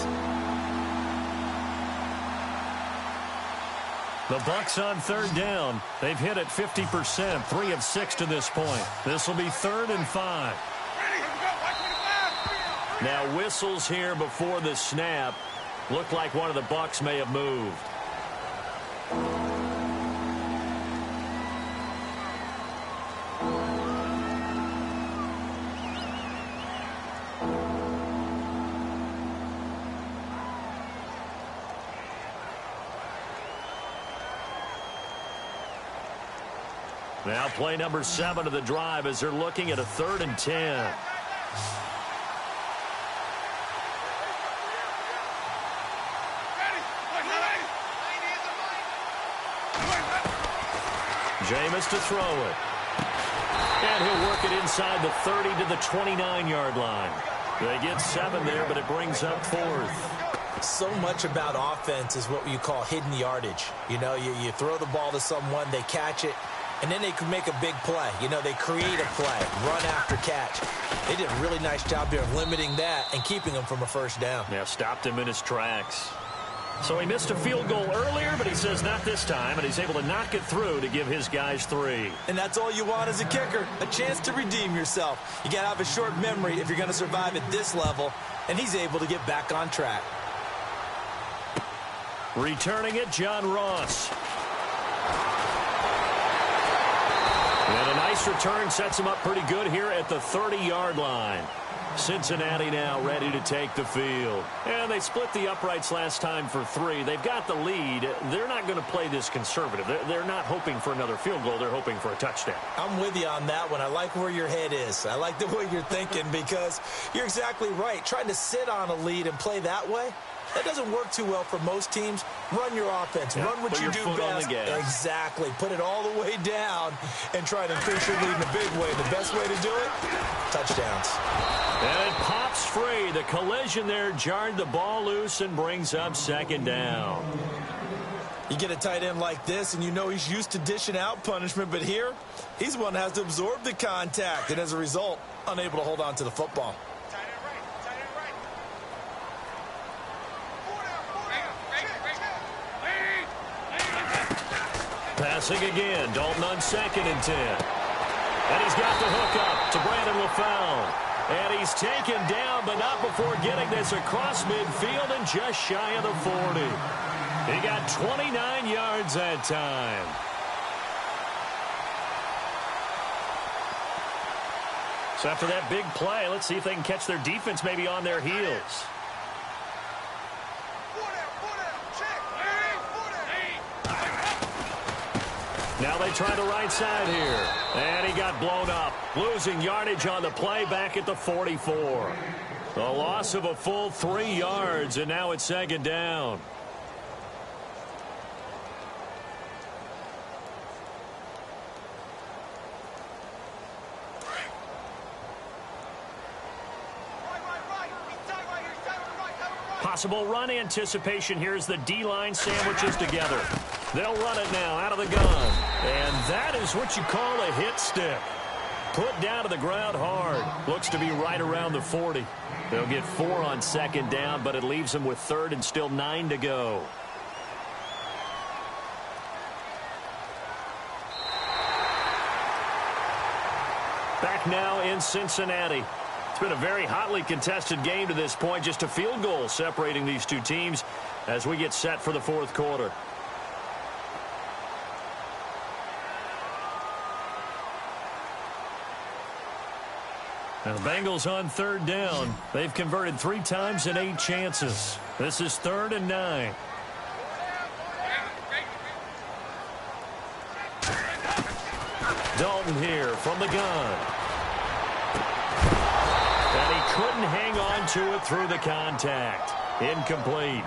The Bucs on third down. They've hit it 50%, 3 of 6 to this point. This will be 3rd and 5. Now whistles here before the snap. Looked like one of the Bucs may have moved. Now play number 7 of the drive as they're looking at a 3rd and 10. Jameis to throw it. And he'll work it inside the 30 to the 29-yard line. They get 7 there, but it brings up 4th. So much about offense is what you call hidden yardage. You know, you throw the ball to someone, they catch it, and then they can make a big play. You know, they create a play, run after catch. They did a really nice job there of limiting that and keeping him from a first down. Yeah, stopped him in his tracks. So he missed a field goal earlier, but he says not this time, and he's able to knock it through to give his guys 3. And that's all you want as a kicker, a chance to redeem yourself. You got to have a short memory if you're going to survive at this level, and he's able to get back on track. Returning it, John Ross. And a nice return sets him up pretty good here at the 30-yard line. Cincinnati now ready to take the field. And they split the uprights last time for 3. They've got the lead. They're not going to play this conservative. They're not hoping for another field goal. They're hoping for a touchdown. I'm with you on that one. I like where your head is. I like the way you're thinking because you're exactly right. Trying to sit on a lead and play that way, that doesn't work too well for most teams. Run your offense. Yeah, run what you do best. Exactly. Put it all the way down and try to increase your lead in a big way. The best way to do it, touchdowns. And it pops free. The collision there jarred the ball loose and brings up 2nd down. You get a tight end like this, and you know he's used to dishing out punishment, but here, he's one that has to absorb the contact, and as a result, unable to hold on to the football. Passing again. Dalton on 2nd and 10. And he's got the hook up to Brandon LaFell. And he's taken down, but not before getting this across midfield and just shy of the 40. He got 29 yards that time. So after that big play, let's see if they can catch their defense maybe on their heels. Now they try the right side here. And he got blown up. Losing yardage on the play back at the 44. A loss of a full 3 yards, and now it's 2nd down. Possible run anticipation here as the D-line sandwiches together. They'll run it now out of the gun. And that is what you call a hit stick. Put down to the ground hard. Looks to be right around the 40. They'll get 4 on 2nd down, but it leaves them with 3rd and still 9 to go. Back now in Cincinnati. It's been a very hotly contested game to this point. Just a field goal separating these two teams as we get set for the 4th quarter. And the Bengals on third down. They've converted 3 times in 8 chances. This is 3rd and 9. Dalton here from the gun. And he couldn't hang on to it through the contact. Incomplete.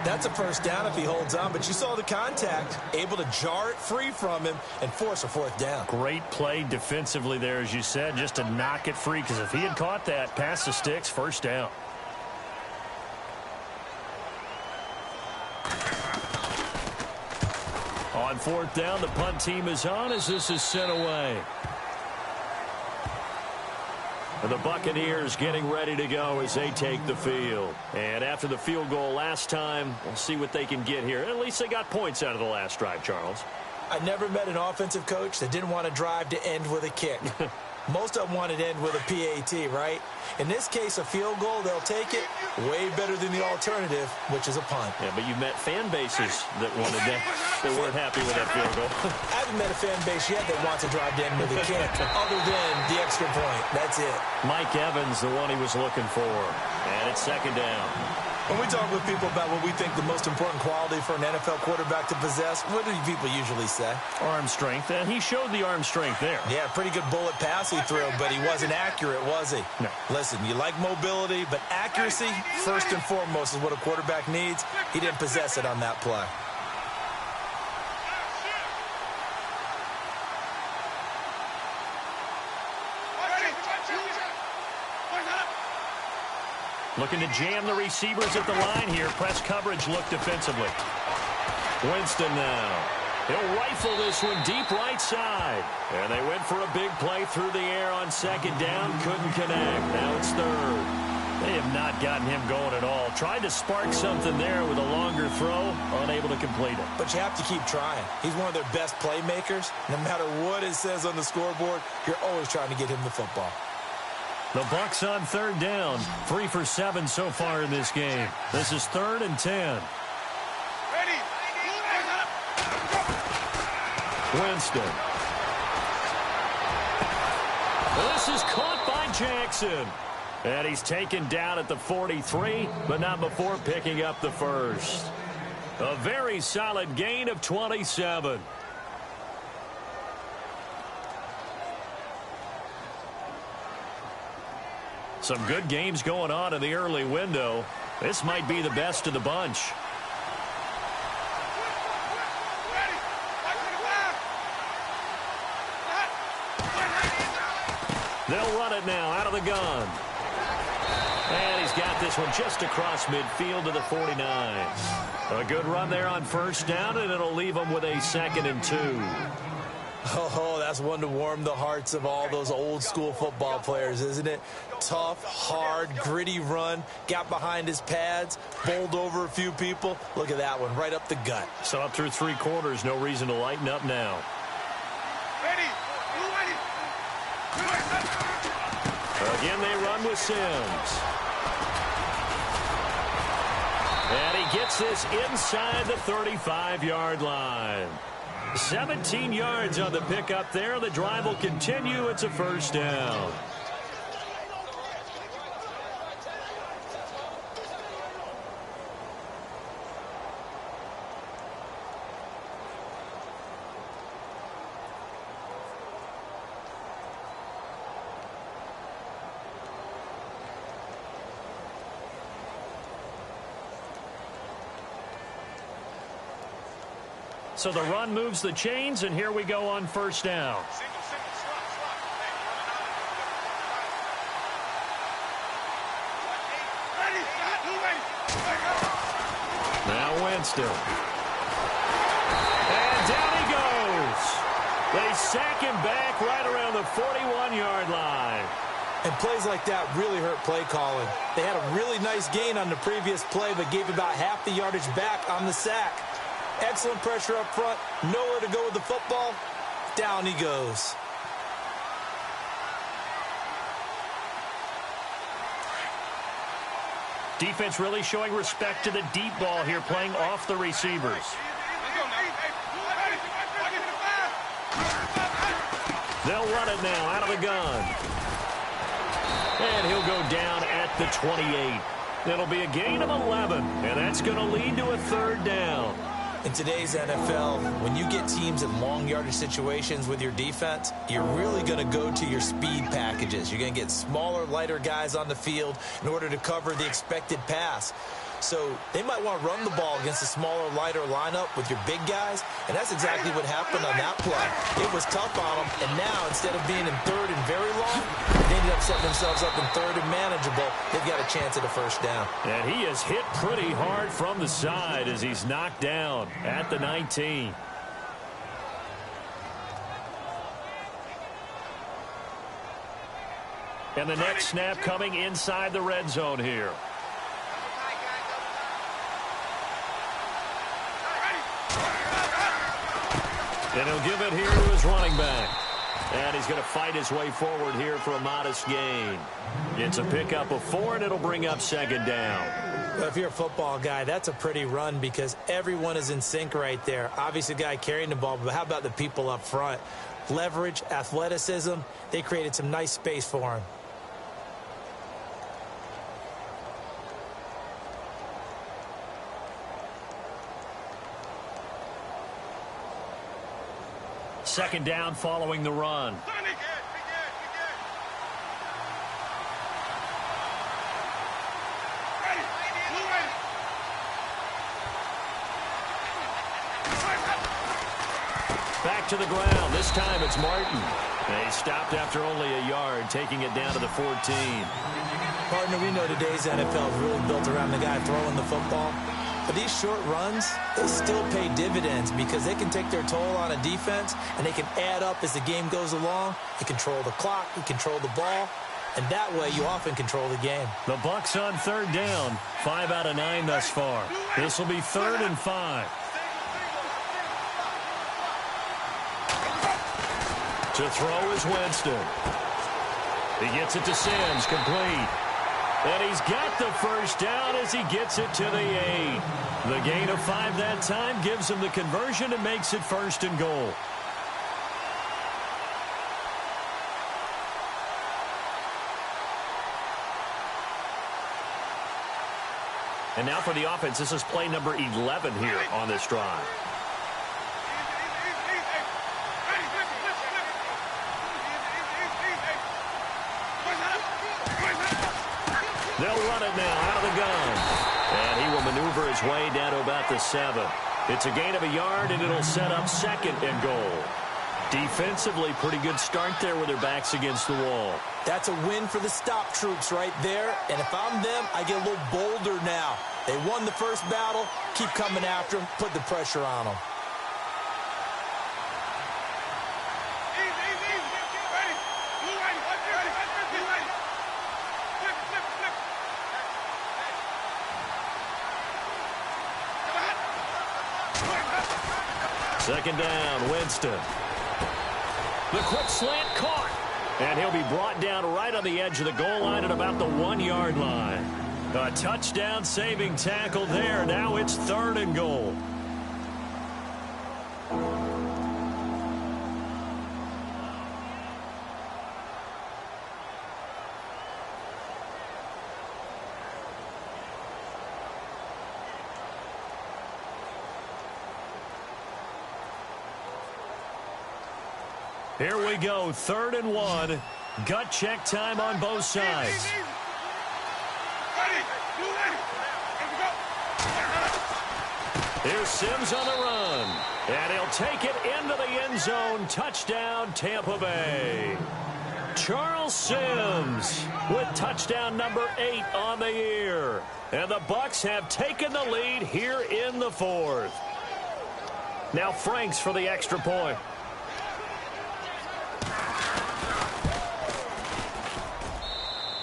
That's a first down if he holds on, but you saw the contact, able to jar it free from him and force a 4th down. Great play defensively there, as you said, just to knock it free, because if he had caught that, past the sticks, first down. On 4th down, the punt team is on as this is sent away. The Buccaneers getting ready to go as they take the field. And after the field goal last time, we'll see what they can get here. At least they got points out of the last drive, Charles. I never met an offensive coach that didn't want to drive to end with a kick. Most of them wanted to end with a PAT, right? In this case, a field goal, they'll take it way better than the alternative, which is a punt. Yeah, but you've met fan bases that wanted that, that weren't happy with that field goal. I haven't met a fan base yet that wants to drive to end with a kick, other than the extra point. That's it. Mike Evans, the one he was looking for. And it's 2nd down. When we talk with people about what we think the most important quality for an NFL quarterback to possess, what do people usually say? Arm strength, and he showed the arm strength there. Yeah, pretty good bullet pass he threw, but he wasn't accurate, was he? No. Listen, you like mobility, but accuracy, first and foremost, is what a quarterback needs. He didn't possess it on that play. Looking to jam the receivers at the line here. Press coverage look defensively. Winston now. He'll rifle this one deep right side. And they went for a big play through the air on 2nd down. Couldn't connect. Now it's 3rd. They have not gotten him going at all. Tried to spark something there with a longer throw. Unable to complete it. But you have to keep trying. He's one of their best playmakers. No matter what it says on the scoreboard, you're always trying to get him the football. The Bucs on 3rd down. 3 for 7 so far in this game. This is 3rd and 10. Winston. This is caught by Jackson. And he's taken down at the 43, but not before picking up the first. A very solid gain of 27. Some good games going on in the early window. This might be the best of the bunch. They'll run it now out of the gun. And he's got this one just across midfield to the 49. A good run there on 1st down, and it'll leave them with a 2nd and 2. Oh, that's one to warm the hearts of all those old school football players, isn't it? Tough, hard, gritty run. Got behind his pads, bowled over a few people. Look at that one, right up the gut. So up through 3 quarters, no reason to lighten up now. Again, they run with Sims. And he gets this inside the 35-yard line. 17 yards on the pickup there. The drive will continue. It's a 1st down. So the run moves the chains, and here we go on 1st down. Now Winston. And down he goes. They sack him back right around the 41-yard line. And plays like that really hurt play calling. They had a really nice gain on the previous play, but gave about half the yardage back on the sack. Excellent pressure up front. Nowhere to go with the football. Down he goes. Defense really showing respect to the deep ball here, playing off the receivers. They'll run it now out of the gun. And he'll go down at the 28. It'll be a gain of 11, and that's going to lead to a third down. In today's NFL, when you get teams in long yardage situations with your defense, you're really going to go to your speed packages. You're going to get smaller, lighter guys on the field in order to cover the expected pass. So they might want to run the ball against a smaller, lighter lineup with your big guys, and that's exactly what happened on that play. It was tough on them, and now instead of being in third and very long, they ended up setting themselves up in third and manageable. They've got a chance at a first down. And he is hit pretty hard from the side as he's knocked down at the 19. And the next snap coming inside the red zone here. And he'll give it here to his running back. And he's going to fight his way forward here for a modest gain. It's a pickup of 4, and it'll bring up second down. Well, if you're a football guy, that's a pretty run because everyone is in sync right there. Obviously, the guy carrying the ball, but how about the people up front? Leverage, athleticism, they created some nice space for him. Second down following the run. Back to the ground. This time it's Martin. They stopped after only a yard, taking it down to the 14. Partner, we know today's NFL is really built around the guy throwing the football. But these short runs, they still pay dividends because they can take their toll on a defense, and they can add up as the game goes along. You control the clock, you control the ball, and that way you often control the game. The Bucs on third down, 5 out of 9 thus far. This will be 3rd and 5. To throw is Winston. He gets it to Sims, complete. And he's got the first down as he gets it to the 8. The gain of 5 that time gives him the conversion and makes it 1st and goal. And now for the offense, this is play number 11 here on this drive. They'll run it now out of the gun. And he will maneuver his way down to about the 7. It's a gain of a yard, and it'll set up 2nd and goal. Defensively, pretty good start there with their backs against the wall. That's a win for the stop troops right there. And if I'm them, I get a little bolder now. They won the first battle. Keep coming after them. Put the pressure on them. Second down, Winston. The quick slant caught. And he'll be brought down right on the edge of the goal line at about the 1-yard line. A touchdown saving tackle there. Now it's 3rd and goal. Here we go, 3rd and 1. Gut check time on both sides. Here's Sims on the run. And he'll take it into the end zone. Touchdown, Tampa Bay. Charles Sims with touchdown number 8 on the year. And the Bucs have taken the lead here in the 4th. Now Franks for the extra point.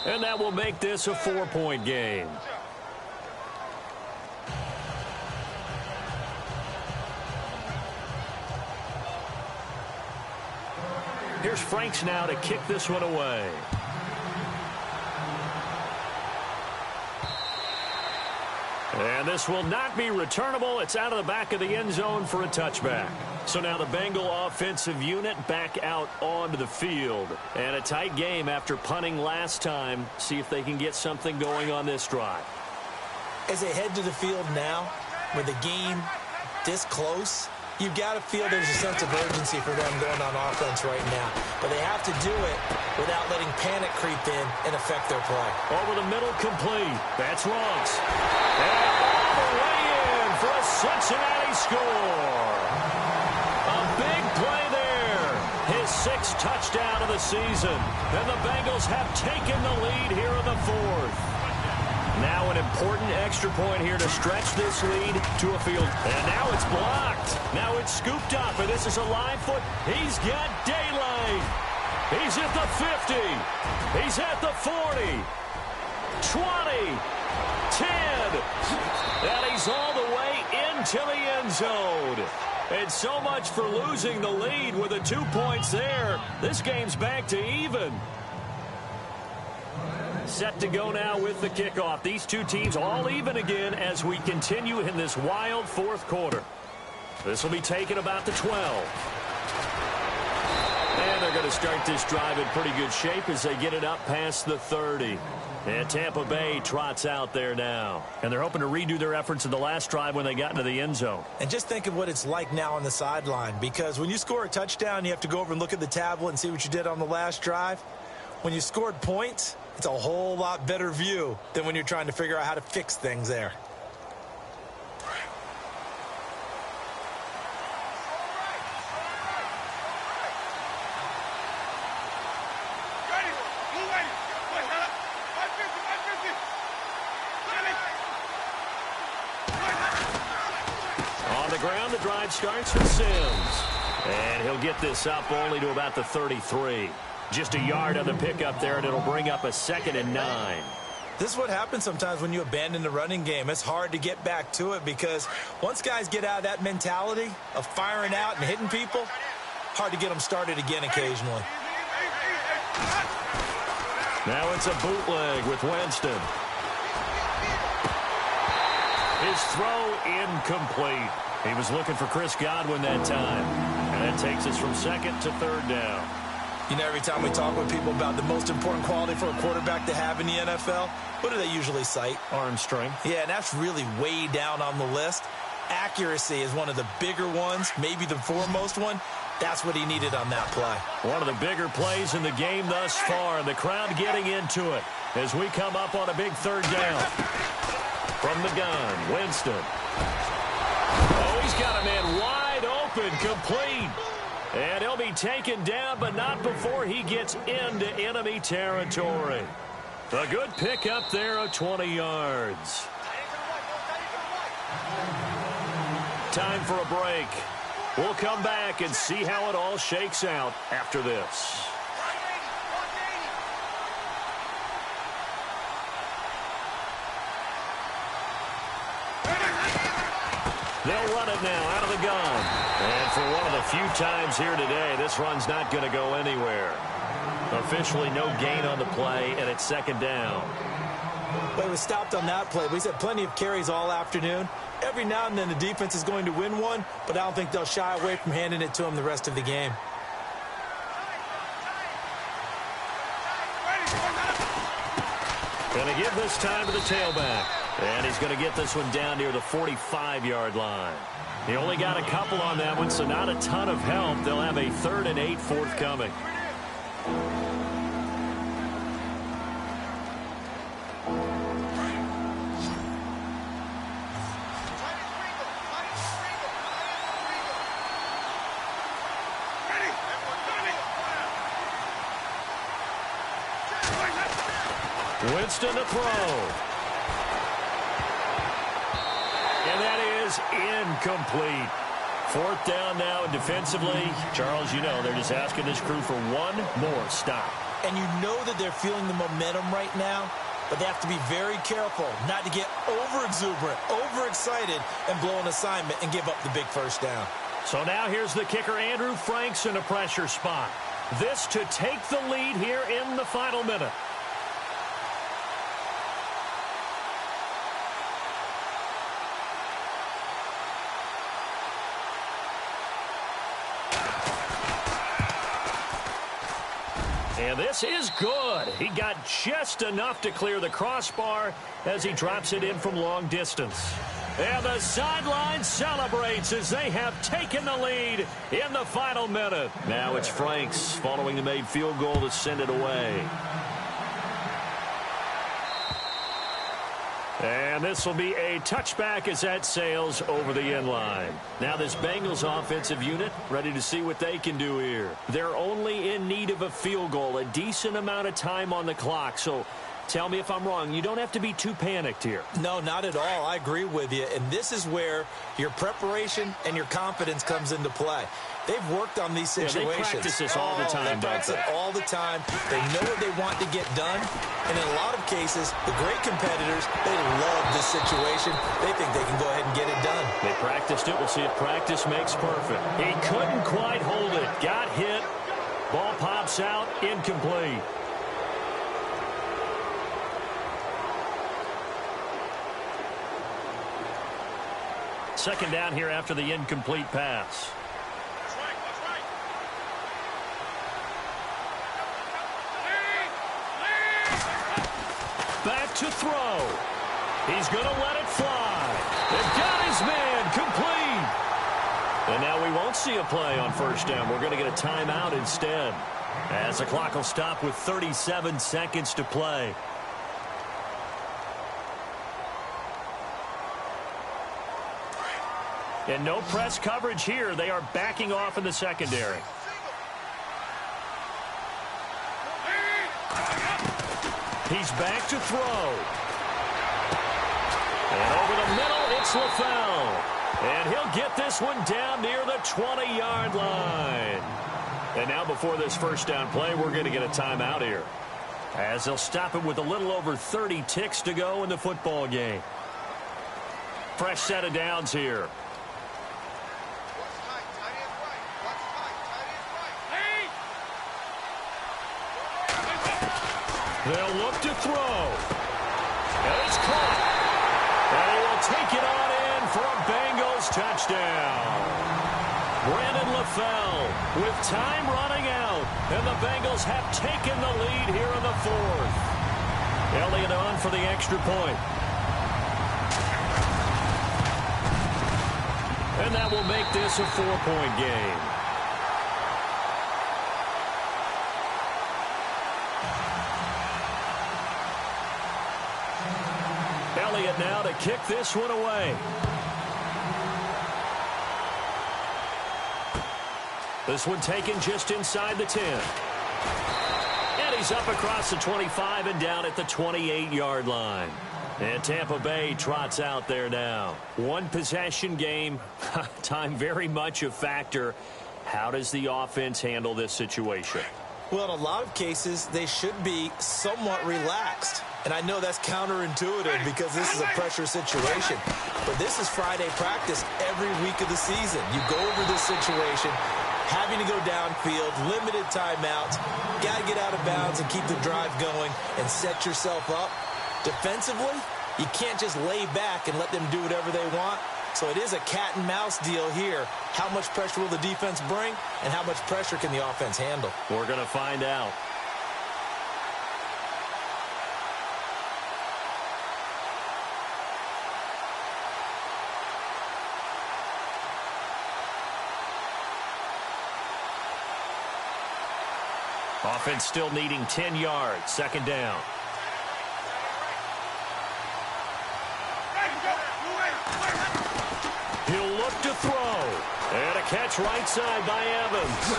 And that will make this a 4-point game. Here's Franks now to kick this one away. And this will not be returnable. It's out of the back of the end zone for a touchback. So now the Bengal offensive unit back out onto the field. And a tight game after punting last time. See if they can get something going on this drive. As they head to the field now, with the game this close, you've got to feel there's a sense of urgency for them going on offense right now. But they have to do it without letting panic creep in and affect their play. Over the middle, complete. That's Ross. And all the way in for a Cincinnati score. A big play there. His 6th touchdown of the season. And the Bengals have taken the lead here in the 4th. Now an important extra point here to stretch this lead to a field. And now it's blocked. Now it's scooped up, and this is a live foot. He's got daylight. He's at the 50. He's at the 40. 20. 10. And he's all the way into the end zone. And so much for losing the lead with the 2 points there. This game's back to even. Set to go now with the kickoff. These two teams all even again as we continue in this wild 4th quarter. This will be taken about the 12. And they're going to start this drive in pretty good shape as they get it up past the 30. And Tampa Bay trots out there now. And they're hoping to redo their efforts in the last drive when they got into the end zone. And just think of what it's like now on the sideline, because when you score a touchdown, you have to go over and look at the tablet and see what you did on the last drive. When you scored points, it's a whole lot better view than when you're trying to figure out how to fix things there. On the ground, the drive starts with Sims. And he'll get this up only to about the 33. Just a yard on the pickup there, and it'll bring up a 2nd and 9. This is what happens sometimes when you abandon the running game. It's hard to get back to it because once guys get out of that mentality of firing out and hitting people, hard to get them started again occasionally. Now it's a bootleg with Winston. His throw incomplete. He was looking for Chris Godwin that time. And that takes us from 2nd to 3rd down. You know, every time we talk with people about the most important quality for a quarterback to have in the NFL, what do they usually cite? Arm strength. Yeah, and that's really way down on the list. Accuracy is one of the bigger ones, maybe the foremost one. That's what he needed on that play. One of the bigger plays in the game thus far, and the crowd getting into it as we come up on a big 3rd down. From the gun, Winston. Oh, he's got a man wide open, complete. And he'll be taken down, but not before he gets into enemy territory. A good pickup there of 20 yards. Time for a break. We'll come back and see how it all shakes out after this. They'll run it now out of the gun. And for one of the few times here today, this run's not going to go anywhere. Officially no gain on the play, and it's 2nd down. But it was stopped on that play. He's had plenty of carries all afternoon. Every now and then the defense is going to win one, but I don't think they'll shy away from handing it to him the rest of the game. Going to give this time to the tailback. And he's going to get this one down near the 45-yard line. He only got a couple on that one, so not a ton of help. They'll have a 3rd and 8 forthcoming. Winston to throw. And that is incomplete. 4th down now, and defensively, Charles, you know, they're just asking this crew for one more stop. And you know that they're feeling the momentum right now, but they have to be very careful not to get over-exuberant, overexcited, and blow an assignment and give up the big 1st down. So now here's the kicker, Andrew Franks, in a pressure spot. This to take the lead here in the final minute. And this is good. He got just enough to clear the crossbar as he drops it in from long distance. And the sideline celebrates as they have taken the lead in the final minute. Now it's Franks following the made field goal to send it away. And this will be a touchback as that sails over the end line. Now this Bengals offensive unit ready to see what they can do here. They're only in need of a field goal, a decent amount of time on the clock. So tell me if I'm wrong. You don't have to be too panicked here. No, not at all. I agree with you. And this is where your preparation and your confidence comes into play. They've worked on these situations. Yeah, they practice this all the time. They practice it all the time. They know what they want to get done. And in a lot of cases, the great competitors, they love this situation. They think they can go ahead and get it done. They practiced it. We'll see if practice makes perfect. He couldn't quite hold it. Got hit. Ball pops out. Incomplete. Second down here after the incomplete pass. Back to throw. He's going to let it fly. They've got his man complete. And now we won't see a play on first down. We're going to get a timeout instead, as the clock will stop with 37 seconds to play. And no press coverage here. They are backing off in the secondary. He's back to throw. And over the middle, it's LaFell. And he'll get this one down near the 20-yard line. And now before this first down play, we're going to get a timeout here, as they'll stop it with a little over 30 ticks to go in the football game. Fresh set of downs here. They'll look to throw. And it's caught. And he will take it on in for a Bengals touchdown. Brandon LaFell with time running out. And the Bengals have taken the lead here in the fourth. Elliott on for the extra point. And that will make this a 4-point game. Elliott now to kick this one away. This one taken just inside the 10. And he's up across the 25 and down at the 28-yard line. And Tampa Bay trots out there now. One possession game. Time very much a factor. How does the offense handle this situation? Well, in a lot of cases, they should be somewhat relaxed. And I know that's counterintuitive because this is a pressure situation. But this is Friday practice every week of the season. You go over this situation, having to go downfield, limited timeouts, got to get out of bounds and keep the drive going and set yourself up. Defensively, you can't just lay back and let them do whatever they want. So it is a cat and mouse deal here. How much pressure will the defense bring, and how much pressure can the offense handle? We're going to find out. Offense still needing 10 yards. Second down. He'll look to throw. And a catch right side by Evans.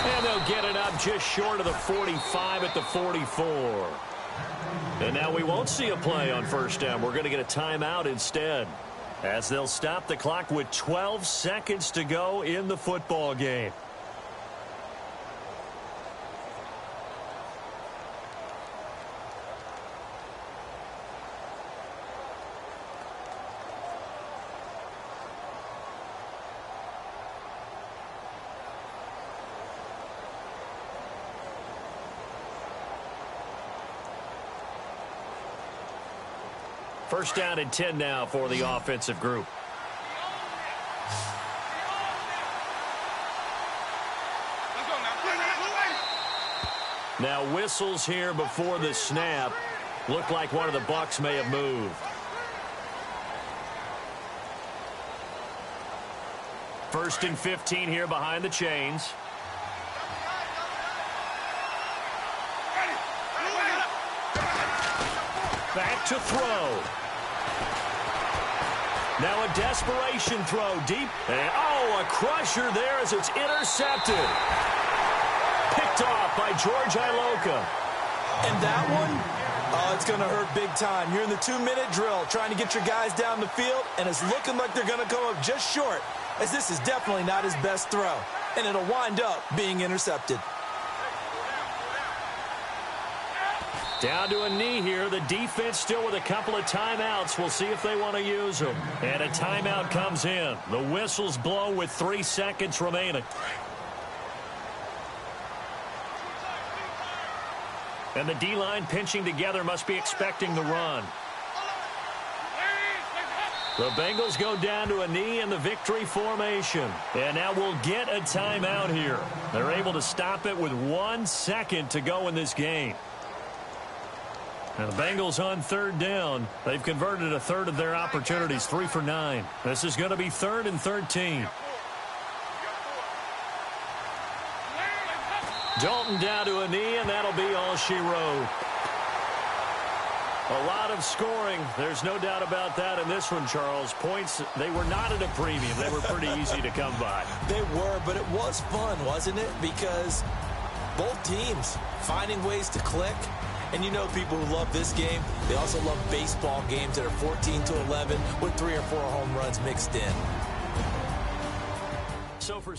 And they'll get it up just short of the 45 at the 44. And now we won't see a play on first down. We're going to get a timeout instead, as they'll stop the clock with 12 seconds to go in the football game. First down and 10 now for the offensive group. Now whistles here before the snap. Looked like one of the Bucs may have moved. First and 15 here behind the chains. Back to throw. Now a desperation throw deep. And, oh, a crusher there as it's intercepted. Picked off by George Iloka. And that one, oh, it's going to hurt big time. You're in the 2-minute drill trying to get your guys down the field, and it's looking like they're going to come up just short, as this is definitely not his best throw. And it'll wind up being intercepted. Down to a knee here. The defense still with a couple of timeouts. We'll see if they want to use them. And a timeout comes in. The whistle's blown with 3 seconds remaining. And the D-line pinching together must be expecting the run. The Bengals go down to a knee in the victory formation. And now we'll get a timeout here. They're able to stop it with 1 second to go in this game. And the Bengals on third down. They've converted a third of their opportunities, 3 for 9. This is going to be 3rd and 13. Dalton down to a knee, and that'll be all she wrote. A lot of scoring. There's no doubt about that in this one, Charles. Points, they were not at a premium. They were pretty easy to come by. They were, but it was fun, wasn't it? Because both teams finding ways to click. And you know people who love this game, they also love baseball games that are 14-11 with 3 or 4 home runs mixed in. So for